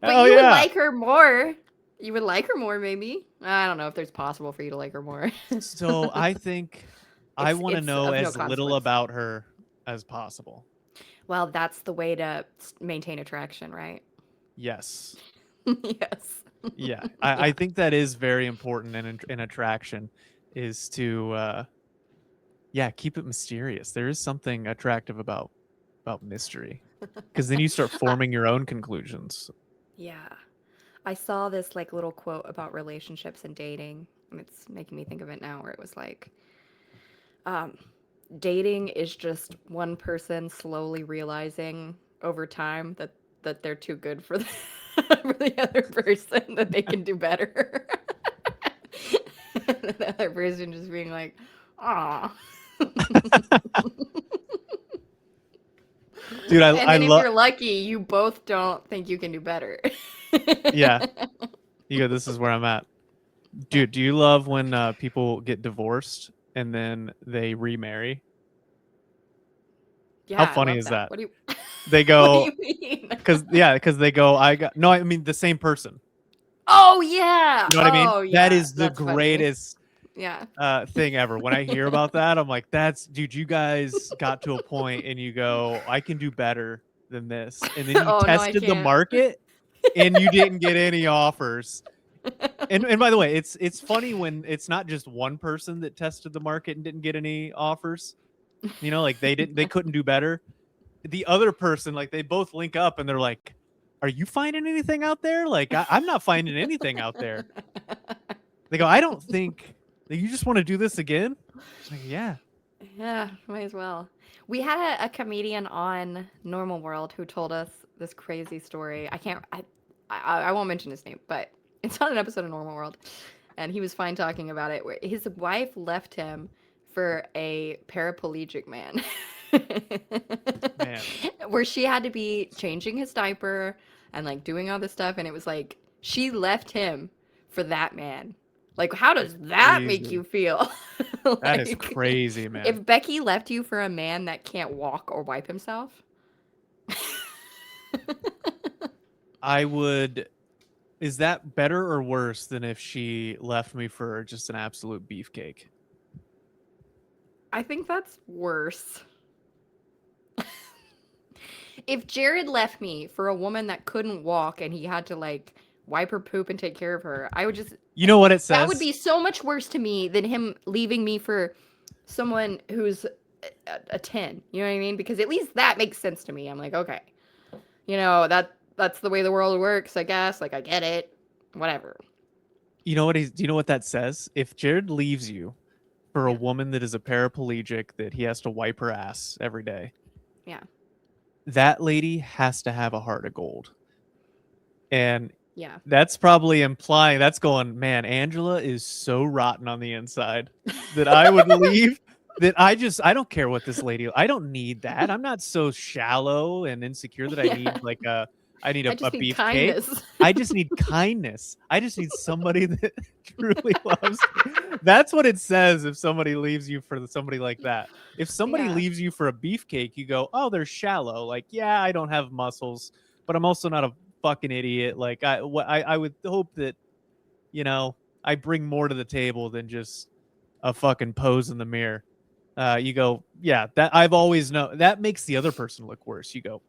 But Oh you would yeah. like her more. You would like her more, maybe. I don't know if there's possible for you to like her more. So I think I want to It's know of no as little consequence. about her as possible. Well, that's the way to maintain attraction, right? Yes. Yes. Yeah. I think that is very important in attraction is to yeah, keep it mysterious. There is something attractive about mystery. Because then you start forming your own conclusions. Yeah. I saw this like little quote about relationships and dating, and it's making me think of it now, where it was like, dating is just one person slowly realizing over time that they're too good for for the other person, that they can do better. And the other person just being like, "Aw." Dude, And I then if love you're lucky, you both don't think you can do better. yeah. You go, this is where I'm at. Dude, do you love when people get divorced and then they remarry? Yeah, How I funny love is that. that? What do you They what do go you mean? because they go, I mean the same person. Oh yeah. You know what I mean? Oh That yeah. is the That's funny. greatest Yeah. thing ever. When I hear about that, I'm like, that's dude, you guys got to a point and you go, I can do better than this. And then you Oh no, I tested the can't. market and you didn't get any offers. And by the way, it's funny when it's not just one person that tested the market and didn't get any offers. You know, like they couldn't do better. The other person, like they both link up and they're like, are you finding anything out there? Like I'm not finding anything out there. They go, I don't think that you just want to do this again. It's like, yeah. Yeah, might as well. We had a comedian on Normal World who told us this crazy story. I won't mention his name, but it's on an episode of Normal World, and he was fine talking about it. Where his wife left him for a paraplegic man. Man. Where she had to be changing his diaper and like doing all this stuff, and it was like she left him for that man. Like, how does that make Crazy. you feel? That is Like, crazy, man. if Becky left you for a man that can't walk or wipe himself, I would. Is that better or worse than if she left me for just an absolute beefcake? I think that's worse. If Jared left me for a woman that couldn't walk and he had to like wipe her poop and take care of her, I would just You know what it says? that would be so much worse to me than him leaving me for someone who's a 10. You know what I mean? Because at least that makes sense to me. I'm like, okay. You know, that's the way the world works, I guess. Like I get it. Whatever. You know what do you know what that says? If Jared leaves you for a Yeah. woman that is a paraplegic that he has to wipe her ass every day, Yeah. that lady has to have a heart of gold. And Yeah. that's probably implying that's going, man, Angela is so rotten on the inside that I would leave. That I don't care what this lady. I don't need that. I'm not so shallow and insecure that I need Yeah. like I need I a just need beefcake. kindness. I just need kindness. I just need somebody that truly loves me. That's what it says if somebody leaves you for somebody like that. If somebody Yeah. leaves you for a beefcake, you go, oh, they're shallow. Like, yeah, I don't have muscles, but I'm also not a fucking idiot. Like, I would hope that, you know, I bring more to the table than just a fucking pose in the mirror. You go, yeah, that I've always known. That makes the other person look worse. You go,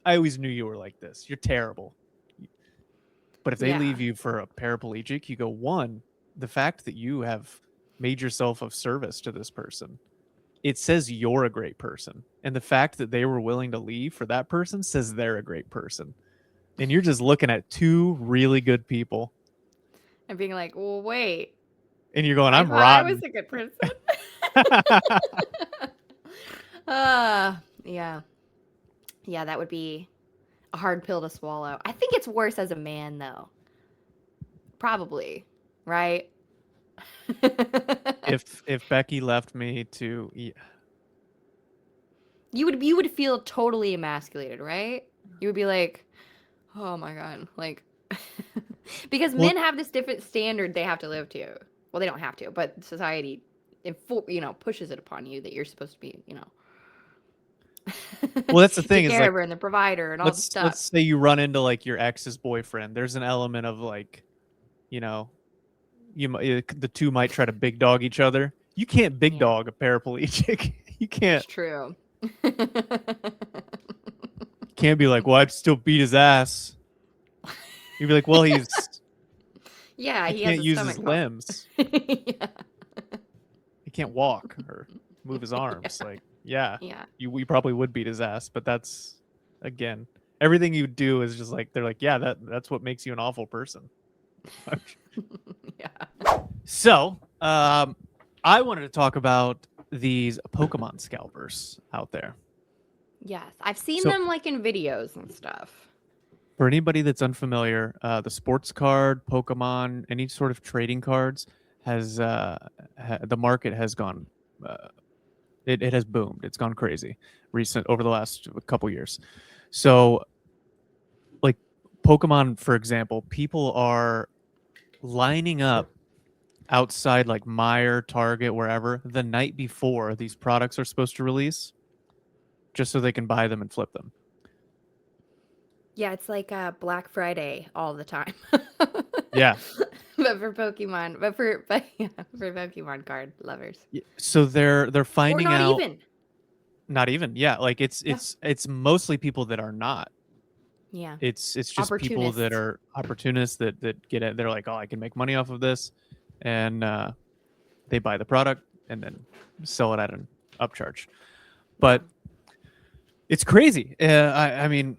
I always knew you were like this. You're terrible. But if they Yeah. leave you for a paraplegic, you go, one, the fact that you have made yourself of service to this person, it says you're a great person. And the fact that they were willing to leave for that person says they're a great person. And you're just looking at two really good people. And being like, well, wait. And you're going, I I'm thought I rotten. was a good person. Yeah. Yeah, that would be a hard pill to swallow. I think it's worse as a man, though. Probably, right? if Becky left me to you would feel totally emasculated, right? You would be like, oh my god, like because Well- men have this different standard they have to live to. Well, they don't have to, but society, pushes it upon you that you're supposed to be, Well, that's the thing, the is, like, caregiver and the provider and all the stuff. let's say you run into like your ex's boyfriend. There's an element of like, you know, the two might try to big dog each other. You can't big Yeah. dog a paraplegic. You can't. It's true. Can't be like, well, I'd still beat his ass. You'd be like, well, he Yeah, he can't has a use his stomach limbs. yeah. He can't walk or move his arms. Like, yeah, Yeah. we probably would beat his ass, but that's, again, everything you do is just like, they're like, yeah, that's what makes you an awful person. Yeah. So, I wanted to talk about these Pokemon scalpers out there. Yes, I've seen So- them like in videos and stuff. For anybody that's unfamiliar, the sports card, Pokemon, any sort of trading cards has the market has gone. It has boomed. It's gone crazy over the last couple years. So, like Pokemon, for example, people are lining up outside like Meijer, Target, wherever the night before these products are supposed to release, just so they can buy them and flip them. Yeah, it's like Black Friday all the time. Yeah. But for Pokemon, for Pokemon card lovers. So they're Or finding not out. even. Not even. Yeah, like it's mostly people that are not. Yeah. It's just people that Opportunists. are opportunists that get it. They're like, oh, I can make money off of this, and they buy the product and then sell it at an upcharge. But it's crazy. I mean,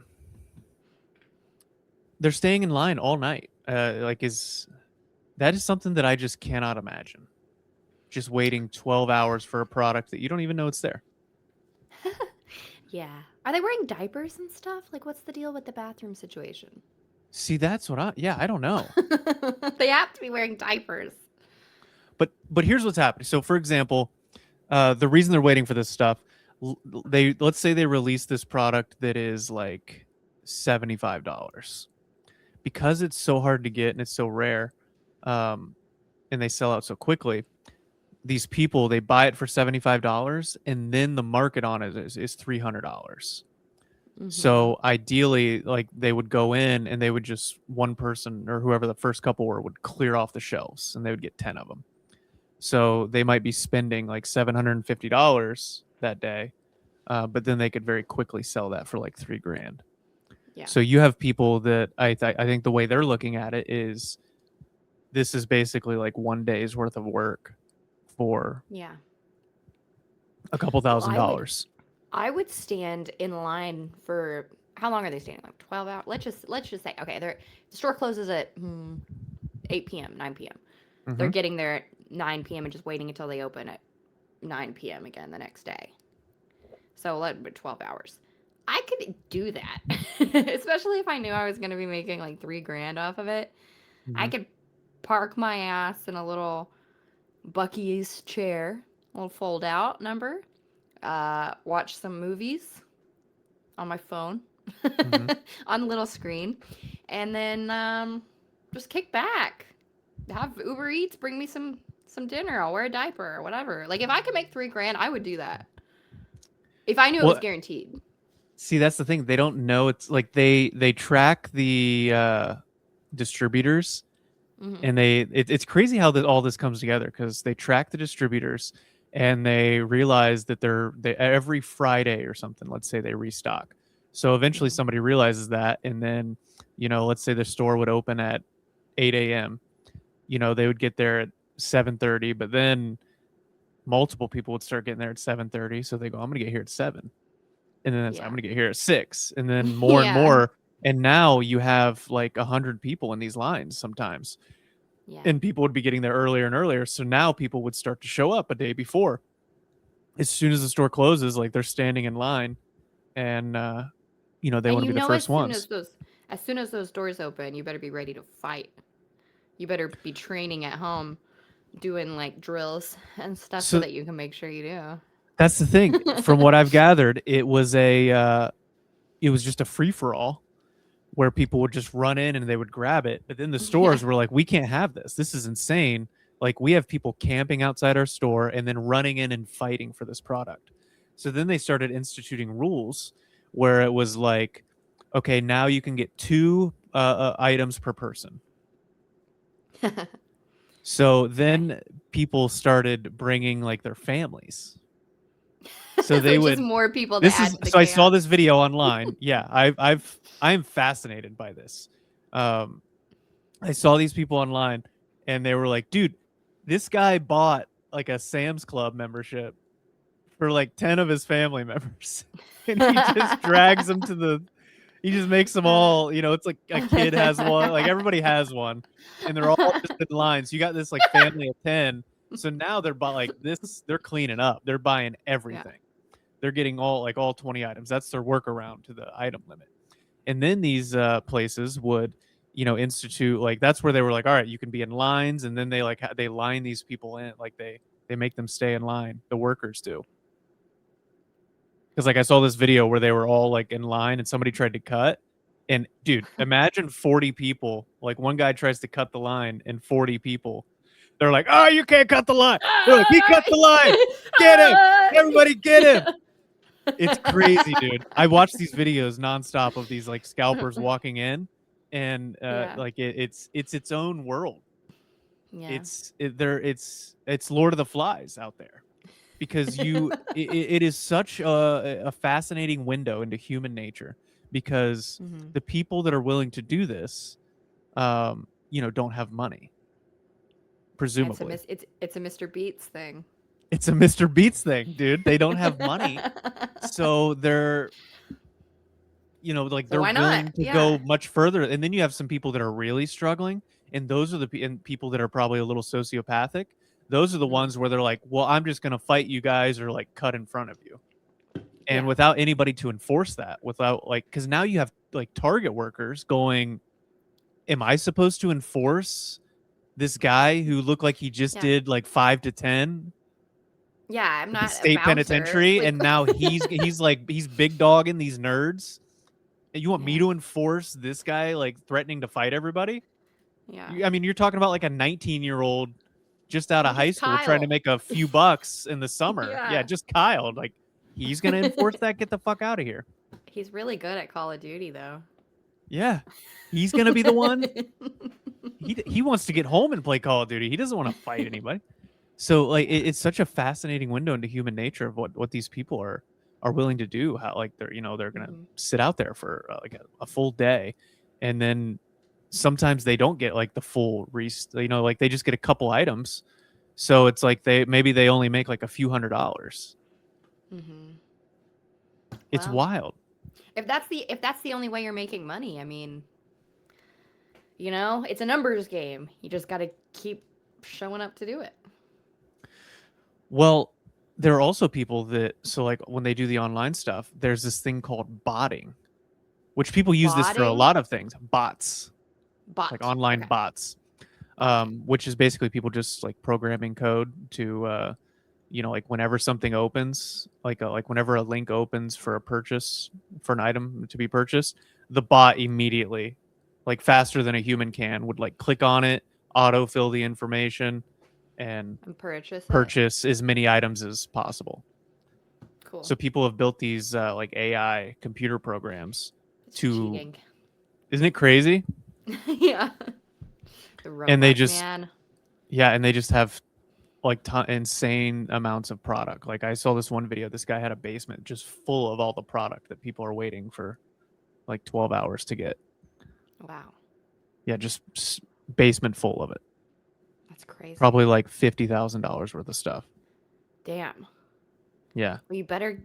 they're staying in line all night. That is something that I just cannot imagine. Just waiting 12 hours for a product that you don't even know it's there. Yeah. Are they wearing diapers and stuff? Like, what's the deal with the bathroom situation? See, that's what I don't know. They have to be wearing diapers. But here's what's happening. So, for example, the reason they're waiting for this stuff, let's say they release this product that is like $75 because it's so hard to get and it's so rare, and they sell out so quickly. These people, they buy it for $75 and then the market on it is $300. So ideally, like they would go in and they would just, one person or whoever the first couple were would clear off the shelves and they would get 10 of them. So they might be spending like $750 that day, but then they could very quickly sell that for like $3,000. Yeah. So you have people that I think the way they're looking at it is, this is basically like one day's worth of work for Yeah. a couple $1,000s. I would stand in line for, how long are they standing? Like 12 hours? Let's just say, okay, the store closes at 8 p.m., 9 p.m. They're getting there at 9 p.m. and just waiting until they open at 9 p.m. again the next day. So 12 hours. I could do that, especially if I knew I was going to be making like $3,000 off of it. I could park my ass in a little Buc-ee's chair, a little fold out number, watch some movies on my phone on the little screen, and then just kick back, have Uber Eats bring me some dinner. I'll wear a diaper or whatever. Like if I could make $3,000, I would do that if I knew it was guaranteed. See, that's the thing. They don't know. It's like they track the distributors, and it's crazy how all this comes together, because they track the distributors and they realize that they every Friday or something, let's say, they restock. So eventually somebody realizes that, and then, let's say the store would open at 8 a.m. They would get there at 7:30, but then multiple people would start getting there at 7:30. So they go, I'm going to get here at 7. And then I'm going to get here at 6. And then more and more. And now you have like 100 people in these lines sometimes. Yeah. And people would be getting there earlier and earlier. So now people would start to show up a day before. As soon as the store closes, like they're standing in line, and they want to be the first ones. As soon as those doors open, you better be ready to fight. You better be training at home, doing like drills and stuff so that you can make sure you do. That's the thing. From what I've gathered, it was just a free for all, where people would just run in and they would grab it. But then the stores were like, we can't have this. This is insane. Like, we have people camping outside our store and then running in and fighting for this product. So then they started instituting rules where it was like, okay, now you can get 2 items per person. So then people started bringing like their families. So they would just more people. So I saw this video online. Yeah, I'm fascinated by this. I saw these people online, and they were like, "Dude, this guy bought like a Sam's Club membership for like 10 of his family members, and he just drags them to the. He just makes them all. It's like a kid has one. Like everybody has one, and they're all just in line. So you got this like family of 10. So now they're like this. They're cleaning up. They're buying everything. Yeah. They're getting all 20 items. That's their workaround to the item limit. And then these places would, institute, like, that's where they were like, all right, you can be in lines. And then they they line these people in, like they make them stay in line. The workers do. Because like I saw this video where they were all like in line and somebody tried to cut. And dude, imagine 40 people. Like one guy tries to cut the line and 40 people. They're like, oh, you can't cut the line. Look, he cut the line. Get him. Everybody get him. It's crazy, dude. I watch these videos nonstop of these like scalpers walking in, and like it's its own world. Yeah. It's Lord of the Flies out there, because it is such a fascinating window into human nature, because the people that are willing to do this, don't have money. Presumably, it's a Mr. Beats thing. It's a Mr. Beats thing, dude. They don't have money, so they're, like they're willing to go much further. And then you have some people that are really struggling, and those are the people that are probably a little sociopathic. Those are the ones where they're like, well, I'm just gonna fight you guys, or like cut in front of you, and without anybody to enforce that, because now you have like Target workers going, am I supposed to enforce this guy who looked like he just did like 5 to 10? Yeah, I'm at the not a state bouncer. penitentiary, Like, and now he's big dogging these nerds. And you want me Yeah. to enforce this guy like threatening to fight everybody? yeah. I mean, you're talking about like a 19-year-old just out of I'm high just school trying to Kyle. make a few bucks in the summer. Yeah, Yeah. just Kyle. Like, he's gonna enforce that. Get the fuck out of here. He's really good at Call of Duty, though. Yeah, he's gonna be the one. He wants to get home and play Call of Duty. He doesn't want to fight anybody. So like, it's such a fascinating window into human nature of what these people are willing to do. How like they're gonna Mhm. sit out there for like a full day, and then sometimes they don't get like the full like they just get a couple items. So it's like they only make like a few $100s. Mhm. It's Well, wild. if that's the only way you're making money, I mean, it's a numbers game. You just got to keep showing up to do it. Well, there are also people that like when they do the online stuff, there's this thing called botting, which people use this for a Botting? lot of things. Bots, Bot. like online Okay. bots, Bot. which is basically people just like programming code to like whenever something opens, like whenever a link opens for a purchase for an item to be purchased, the bot immediately, like faster than a human can, would like click on it, autofill the information, and And purchase it. purchase as many items as possible. Cool. So people have built these like AI computer programs It's to. cheating. Isn't it crazy? Yeah. The robot And they just man. yeah, and they just have like insane amounts of product. Like I saw this one video. This guy had a basement just full of all the product that people are waiting for like 12 hours to get. Wow. Yeah, just basement full of it. That's crazy. Probably like $50,000 worth of stuff. Damn. Yeah. Well, you better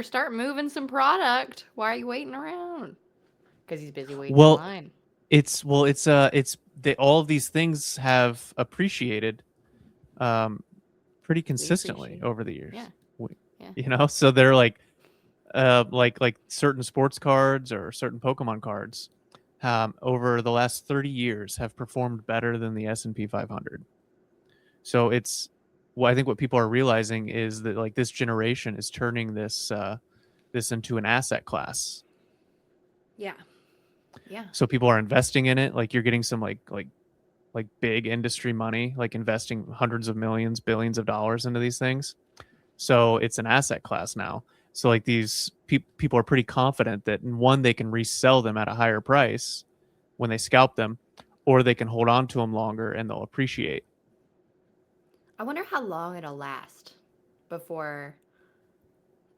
start moving some product. Why are you waiting around? Because he's busy waiting in line. It's all of these things have appreciated pretty consistently over the years. Yeah. So they're like certain sports cards or certain Pokemon cards over the last 30 years have performed better than the S&P 500. So I think what people are realizing is that like this generation is turning this into an asset class. Yeah. Yeah. So people are investing in it. Like you're getting some like big industry money, like investing hundreds of millions, billions of dollars into these things. So it's an asset class now. So like these people are pretty confident that one, they can resell them at a higher price when they scalp them, or they can hold on to them longer and they'll appreciate. I wonder how long it'll last before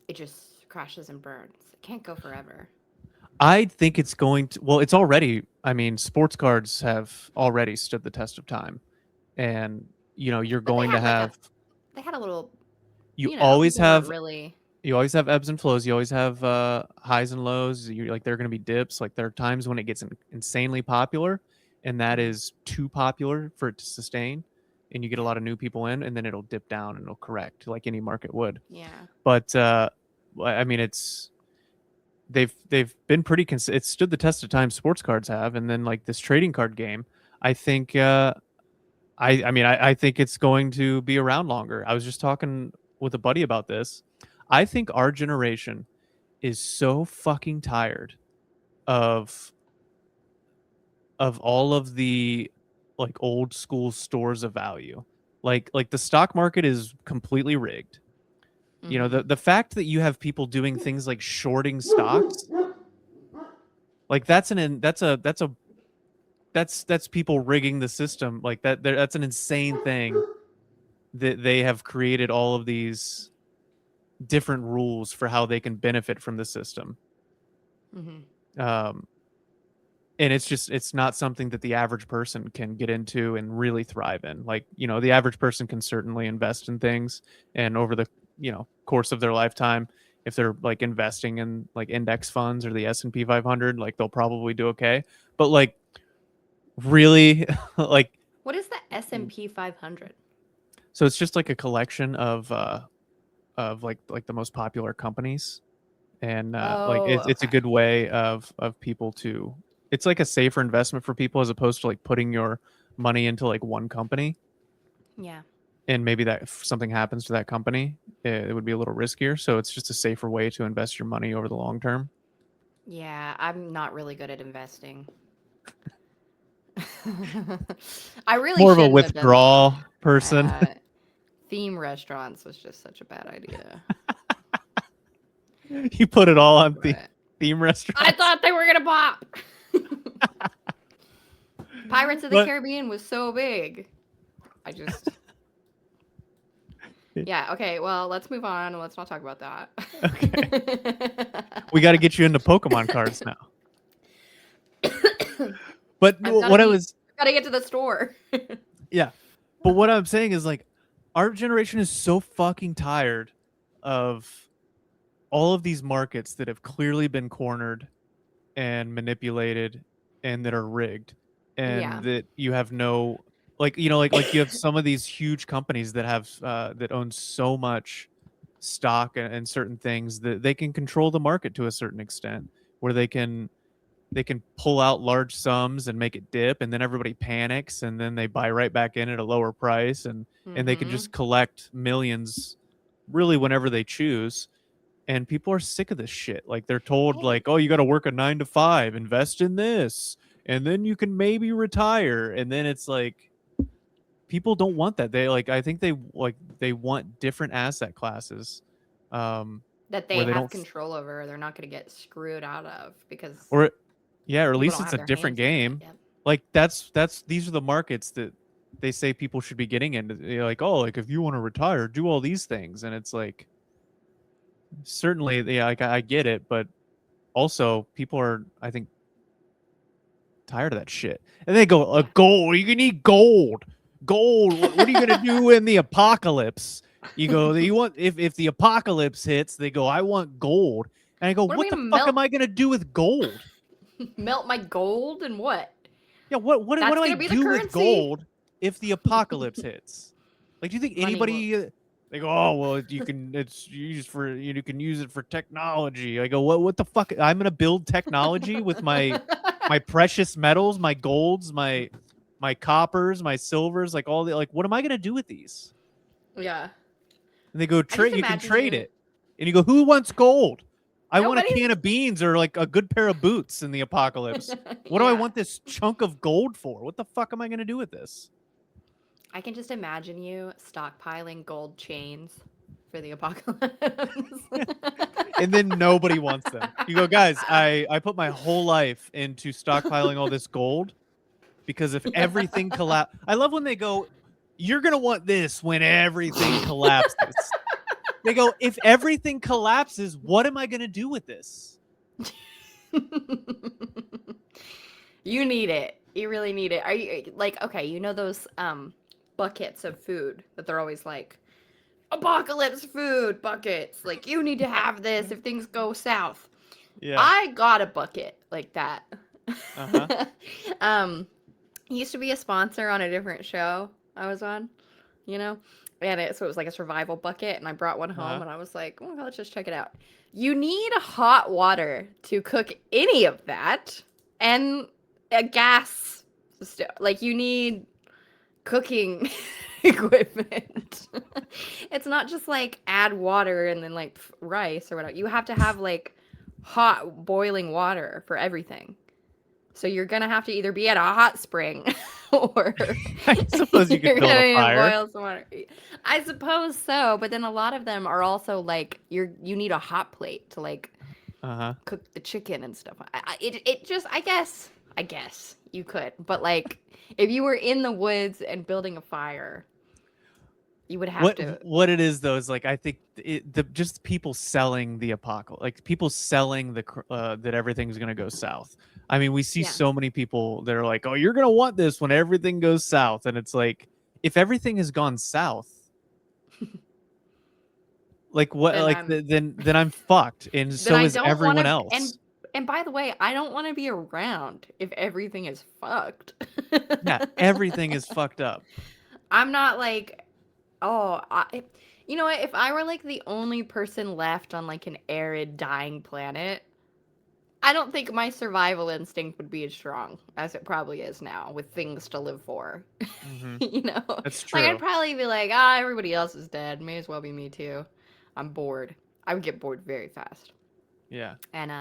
it just crashes and burns. It can't go forever. I think it's going to. Well, it's already. I mean, sports cards have already stood the test of time, and you're going to have. They had a little. You always have really. You always have ebbs and flows. You always have highs and lows. You're like there are going to be dips. Like there are times when it gets insanely popular, and that is too popular for it to sustain, and you get a lot of new people in, and then it'll dip down and it'll correct like any market would. Yeah. But I mean, they've been pretty it's stood the test of time. Sports cards have, and then like this trading card game, I think I think it's going to be around longer. I was just talking with a buddy about this. I think our generation is so fucking tired of all of the like old school stores of value. Like the stock market is completely rigged. The fact that you have people doing things like shorting stocks, like that's people rigging the system. Like that's an insane thing that they have created all of these different rules for how they can benefit from the system. And it's not something that the average person can get into and really thrive in. Like, the average person can certainly invest in things, and over the, course of their lifetime, if they're like investing in like index funds or the S&P 500, like they'll probably do okay. But like really like what is the S&P 500? So it's just like a collection of like the most popular companies, and like it's a good way of people to. It's like a safer investment for people as opposed to like putting your money into like one company. Yeah. and maybe that if something happens to that company, it would be a little riskier. So it's just a safer way to invest your money over the long term. Yeah, I'm not really good at investing. I really More of a shouldn't have done withdrawal person. that. Theme restaurants was just such a bad idea. You put it all on But theme I restaurants. thought they were gonna pop. Pirates of the But- Caribbean was so big. I just. Yeah, okay, well, let's move on and let's not talk about that. Okay. We got to get you into Pokemon cards now. But Gotta get to the store. yeah. But what I'm saying is like our generation is so fucking tired of all of these markets that have clearly been cornered and manipulated and that are rigged, and Yeah. that you have no like you have some of these huge companies that have that own so much stock and certain things that they can control the market to a certain extent, where they can pull out large sums and make it dip, and then everybody panics, and then they buy right back in at a lower price, and they can just collect millions really whenever they choose. And people are sick of this shit. Like they're told like, oh, you got to work a 9 to 5, invest in this, and then you can maybe retire. And then it's like people don't want that. They like I think they want different asset classes. That they where they have don't control over, they're not gonna get screwed out of because or at people least don't it's have a their different hands in it. game. Yep. Like these are the markets that they say people should be getting into. They're like, oh, like if you want to retire, do all these things. And it's like, certainly, yeah, like I get it, but also people are, I think, tired of that shit. And they go, gold, you can need gold. Gold, what are you gonna do in the apocalypse? You go, you want if the apocalypse hits, they go, I want gold. And I go, What are what we the gonna fuck melt? am I gonna do with gold? Melt my gold and what? Yeah, what That's do I gonna be the do with currency? gold if the apocalypse hits? Like, do you think Money anybody? They go, oh well, you can. It's used for you can use it for technology. I go, what the fuck? I'm gonna build technology with my precious metals, my golds, my coppers, my silvers, like all the like. What am I gonna do with these? Yeah. And they go, I just you can imagine trade you- it. And you go, who wants gold? I want a Nobody's- can of beans or like a good pair of boots in the apocalypse. What do I Yeah. want this chunk of gold for? What the fuck am I going to do with this? I can just imagine you stockpiling gold chains for the apocalypse. And then nobody wants them. You go, guys, I put my whole life into stockpiling all this gold because if everything collapses, I love when they go, you're going to want this when everything collapses. They go, if everything collapses, what am I going to do with this? You need it. You really need it. Are you like, okay, you know those buckets of food that they're always like, apocalypse food buckets. Like, you need to have this if things go south. Yeah. I got a bucket like that. Uh-huh. He used to be a sponsor on a different show I was on, you know? So it was like a survival bucket, and I brought one home, and I was like, oh, let's just check it out. You need hot water to cook any of that, and a gas stove. Like, you need cooking equipment. It's not just like add water and then like rice or whatever. You have to have like hot boiling water for everything. So you're gonna have to either be at a hot spring or I suppose you could build a fire. boil some water. I suppose so, but then a lot of them are also like you need a hot plate to like cook the chicken and stuff. I guess you could, but like if you were in the woods and building a fire, you would have to. What it is though is like I think just people selling the apocalypse, like people selling that everything's gonna go south. I mean, we see so many people that are like, "Oh, you're gonna want this when everything goes south," and it's like, if everything has gone south, like what? Then I'm fucked, and so is everyone else. And by the way, I don't want to be around if everything is fucked. Yeah, everything is fucked up. I'm not like, you know what? If I were like the only person left on like an arid, dying planet, I don't think my survival instinct would be as strong as it probably is now with things to live for. Hmm. You know? That's Like, I'd true. probably be like, ah, everybody else is dead. May as well be me too. I'm bored. I would get bored very fast. Yeah. And,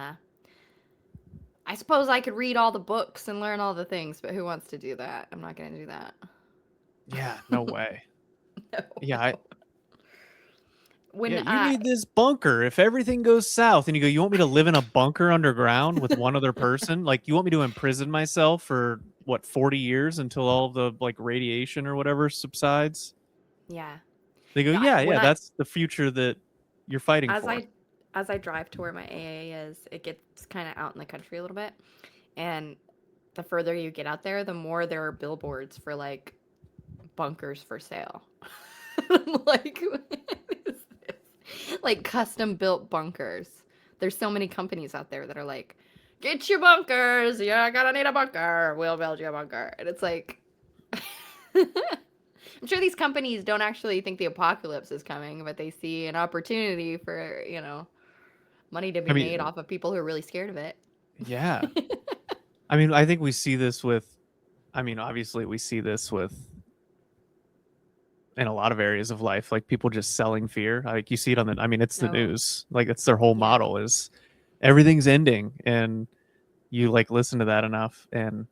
I suppose I could read all the books and learn all the things, but who wants to do that? I'm not going to do that. Yeah. No way. No. Yeah. When, Yeah, you need this bunker if everything goes south. And you go, you want me to live in a bunker underground with one other person? Like, you want me to imprison myself for what, 40 years until all the like radiation or whatever subsides? yeah. They go, No, yeah, when yeah, that's the future that you're fighting as for. I drive to where my AA is, it gets kind of out in the country a little bit. And the further you get out there, the more there are billboards for like bunkers for sale. I'm like, what is this? Like custom built bunkers. There's so many companies out there that are like, get your bunkers. You're gonna need a bunker. We'll build you a bunker. And it's like, I'm sure these companies don't actually think the apocalypse is coming, but they see an opportunity for, money to be I made mean, off of people who are really scared of it. yeah. I mean, I think we see this with, I mean, obviously we see this with in a lot of areas of life, like people just selling fear. Like you see it on the, I mean, it's the No. news. Like it's their whole Yeah. model is everything's ending, and you like listen to that enough, and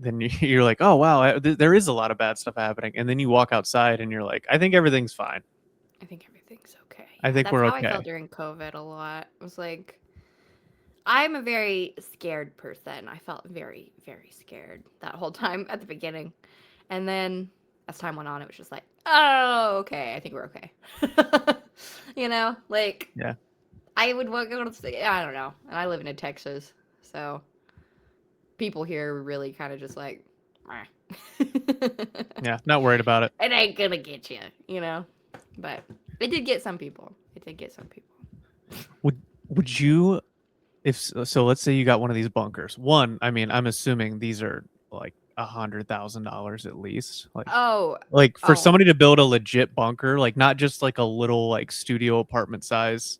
then you're like, oh wow, there is a lot of bad stuff happening, and then you walk outside and you're like, I think everything's fine. I think everything's okay. I Yeah, think that's we're how I okay. felt during COVID a lot. It was like, I'm a very scared person. I felt very, very scared that whole time at the beginning. And then as time went on, it was just like, oh, okay, I think we're okay. Like, Yeah. I would go to, I don't know. And I live in Texas. So people here were really kind of just like, "Meh." Yeah, not worried about it. It ain't gonna get you. But it did get some people. It did get some people. Would you, if so, let's say you got one of these bunkers. One, I mean, I'm assuming these are like $100,000 at least. Oh, Like for oh, somebody to build a legit bunker, like not just like a little like studio apartment size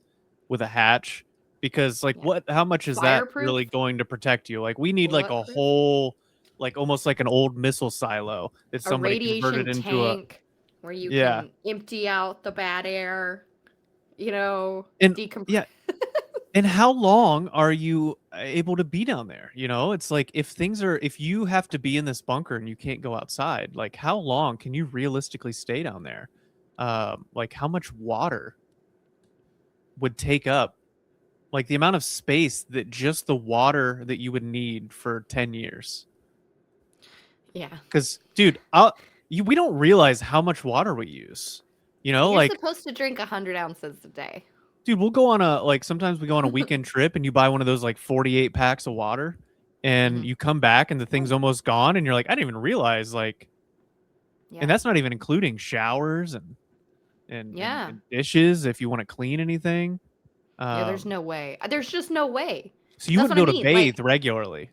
with a hatch, because like yeah. what, how much is that Fireproof? really going to protect you? Like we need like a Bulletproof? whole, like almost like an old missile silo that A somebody converted radiation into a, tank where you yeah. can empty out the bad air, And decompress. yeah, and how long are you able to be down there? You know, it's like if you have to be in this bunker and you can't go outside, like how long can you realistically stay down there? Like how much water would take up, like the amount of space that just the water that you would need for 10 years? Yeah. Because, dude, we don't realize how much water we use. You're Like, supposed to drink 100 ounces a day. dude, we'll go on sometimes we go on a weekend trip and you buy one of those like 48 packs of water and Mhm. you come back and the thing's almost gone and you're like, I didn't even realize, like, Yeah. and that's not even including showers and Yeah. and dishes if you want to clean anything. Yeah, there's no way. There's just no way. So you That's wouldn't what be I able to mean. bathe regularly.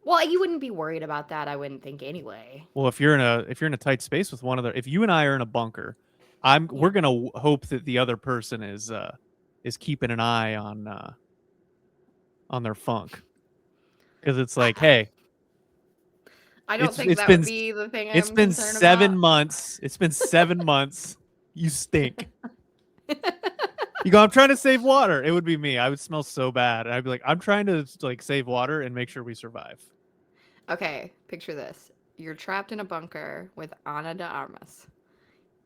Well, you wouldn't be worried about that, I wouldn't think anyway. Well, if you're in a tight space with one other, if you and I are in a bunker, we're gonna hope that the other person is keeping an eye on their funk, because it's like, hey, I don't think it's that been would be the thing it's I'm been concerned 7 about. months. It's been 7 months. You stink. You go, I'm trying to save water. It would be me. I would smell so bad. I'd be like, I'm trying to like save water and make sure we survive. Okay, picture this. You're trapped in a bunker with Ana de Armas,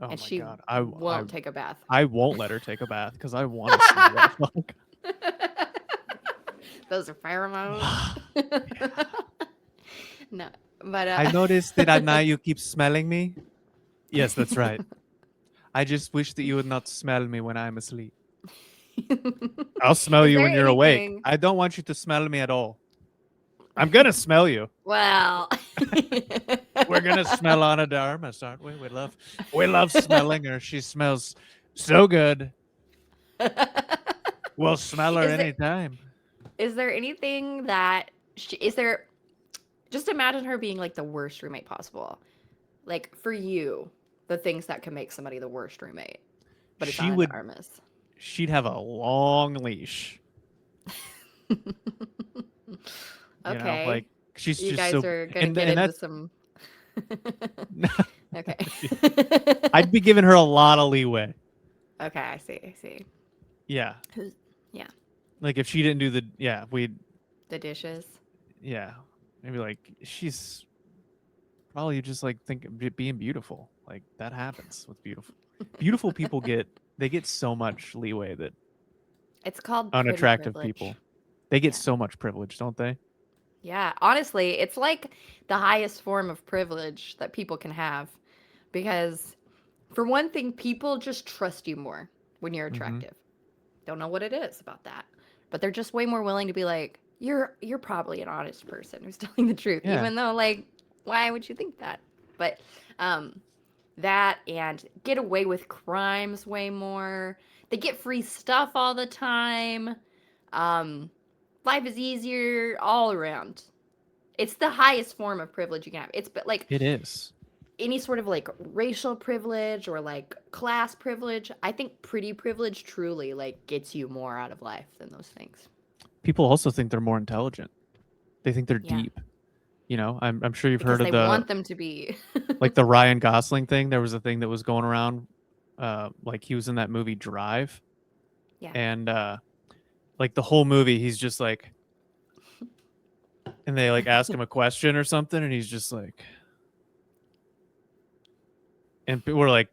Oh and my she god, won't take a bath. I won't let her take a bath because I want to smell that funk. Those are pheromones. No, but I noticed that now you keep smelling me. Yes, that's right. I just wish that you would not smell me when I'm asleep. I'll smell Is you there when you're awake. anything- I don't want you to smell me at all. I'm gonna smell you. Well, We're gonna smell Ana de Armas, aren't we? We love smelling her. She smells so good. We'll smell her Is there- anytime. Is there anything that is there? Just imagine her being like the worst roommate possible. Like for you, the things that can make somebody the worst roommate. But it's She Ana would- de Armas. She'd have a long leash. You know, Okay. like she's You just guys so, are gonna get and into that's some. Okay. I'd be giving her a lot of leeway. Okay, I see. I see. Yeah, Yeah, like if she didn't do we'd the dishes. maybe like she's probably just like being beautiful. Like that happens with beautiful people get so much leeway that It's called pretty unattractive privilege. people they get Yeah. so much privilege, don't they? Yeah, honestly, it's like the highest form of privilege that people can have because, for one thing, people just trust you more when you're Mm-hmm. attractive. Don't know what it is about that, but they're just way more willing to be like, you're probably an honest person who's telling the truth, Yeah. even though, like, why would you think that? But that and get away with crimes way more. They get free stuff all the time. Life is easier all around. It's the highest form of privilege you can have. It's but like It is. any sort of like racial privilege or like class privilege. I think pretty privilege truly like gets you more out of life than those things. People also think they're more intelligent. They think they're Yeah. deep. You know, I'm sure you've Because heard of they want them to be. like the Ryan Gosling thing. There was a thing that was going around, like he was in that movie Drive, Yeah. and like the whole movie, he's just like, and they like ask him a question or something, and he's just like, and we're like,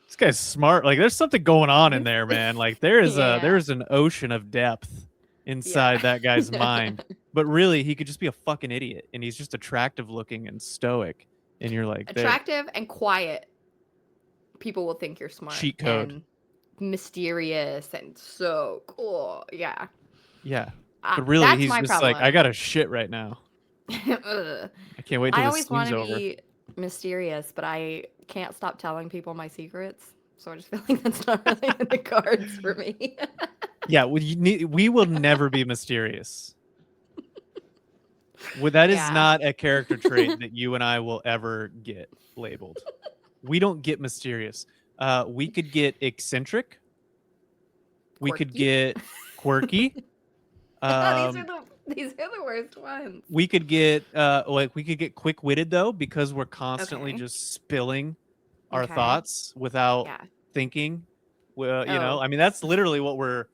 this guy's smart. Like, there's something going on in there, man. Like, Yeah. there's an ocean of depth inside that guy's mind. But really, he could just be a fucking idiot, and he's just attractive looking and stoic. And you're like, Attractive and quiet. People will think you're smart. Cheat code. And mysterious and so cool. Yeah. Yeah. But really, that's he's my just problem. like, I got to shit right now. Ugh. I can't wait till I this always want scene's to over. be mysterious, but I can't stop telling people my secrets. So I just feel like that's not really in the cards for me. Yeah, we will never be mysterious. Well, that is Yeah. not a character trait that you and I will ever get labeled. We don't get mysterious. We could get eccentric. We could Quirky. get quirky. These are the worst ones. We could get we could get quick-witted though, because we're constantly Okay. just spilling our Okay. thoughts without Yeah. thinking. Well, you know, Oh. I mean, that's literally what we're.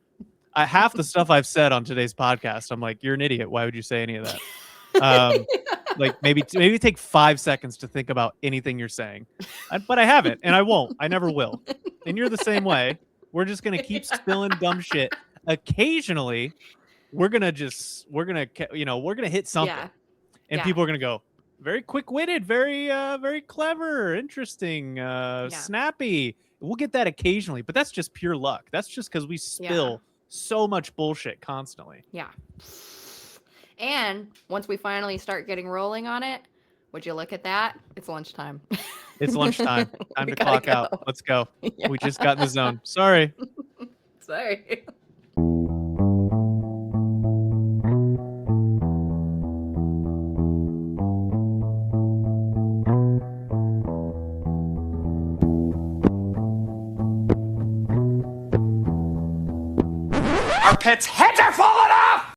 Half the stuff I've said on today's podcast, I'm like, you're an idiot. Why would you say any of that? Like maybe take 5 seconds to think about anything you're saying, but I haven't, and I won't. I never will. And you're the same way. We're just gonna keep spilling dumb shit. Occasionally, we're gonna hit something, Yeah. and Yeah. people are gonna go very quick-witted, very clever, interesting, snappy. We'll get that occasionally, but that's just pure luck. That's just because we spill so much bullshit constantly. Yeah. And once we finally start getting rolling on it, would you look at that? It's lunchtime. It's lunchtime. Time We to gotta clock out. go. Let's go. Yeah. We just got in the zone. Sorry. Sorry. Our pets' heads are falling off!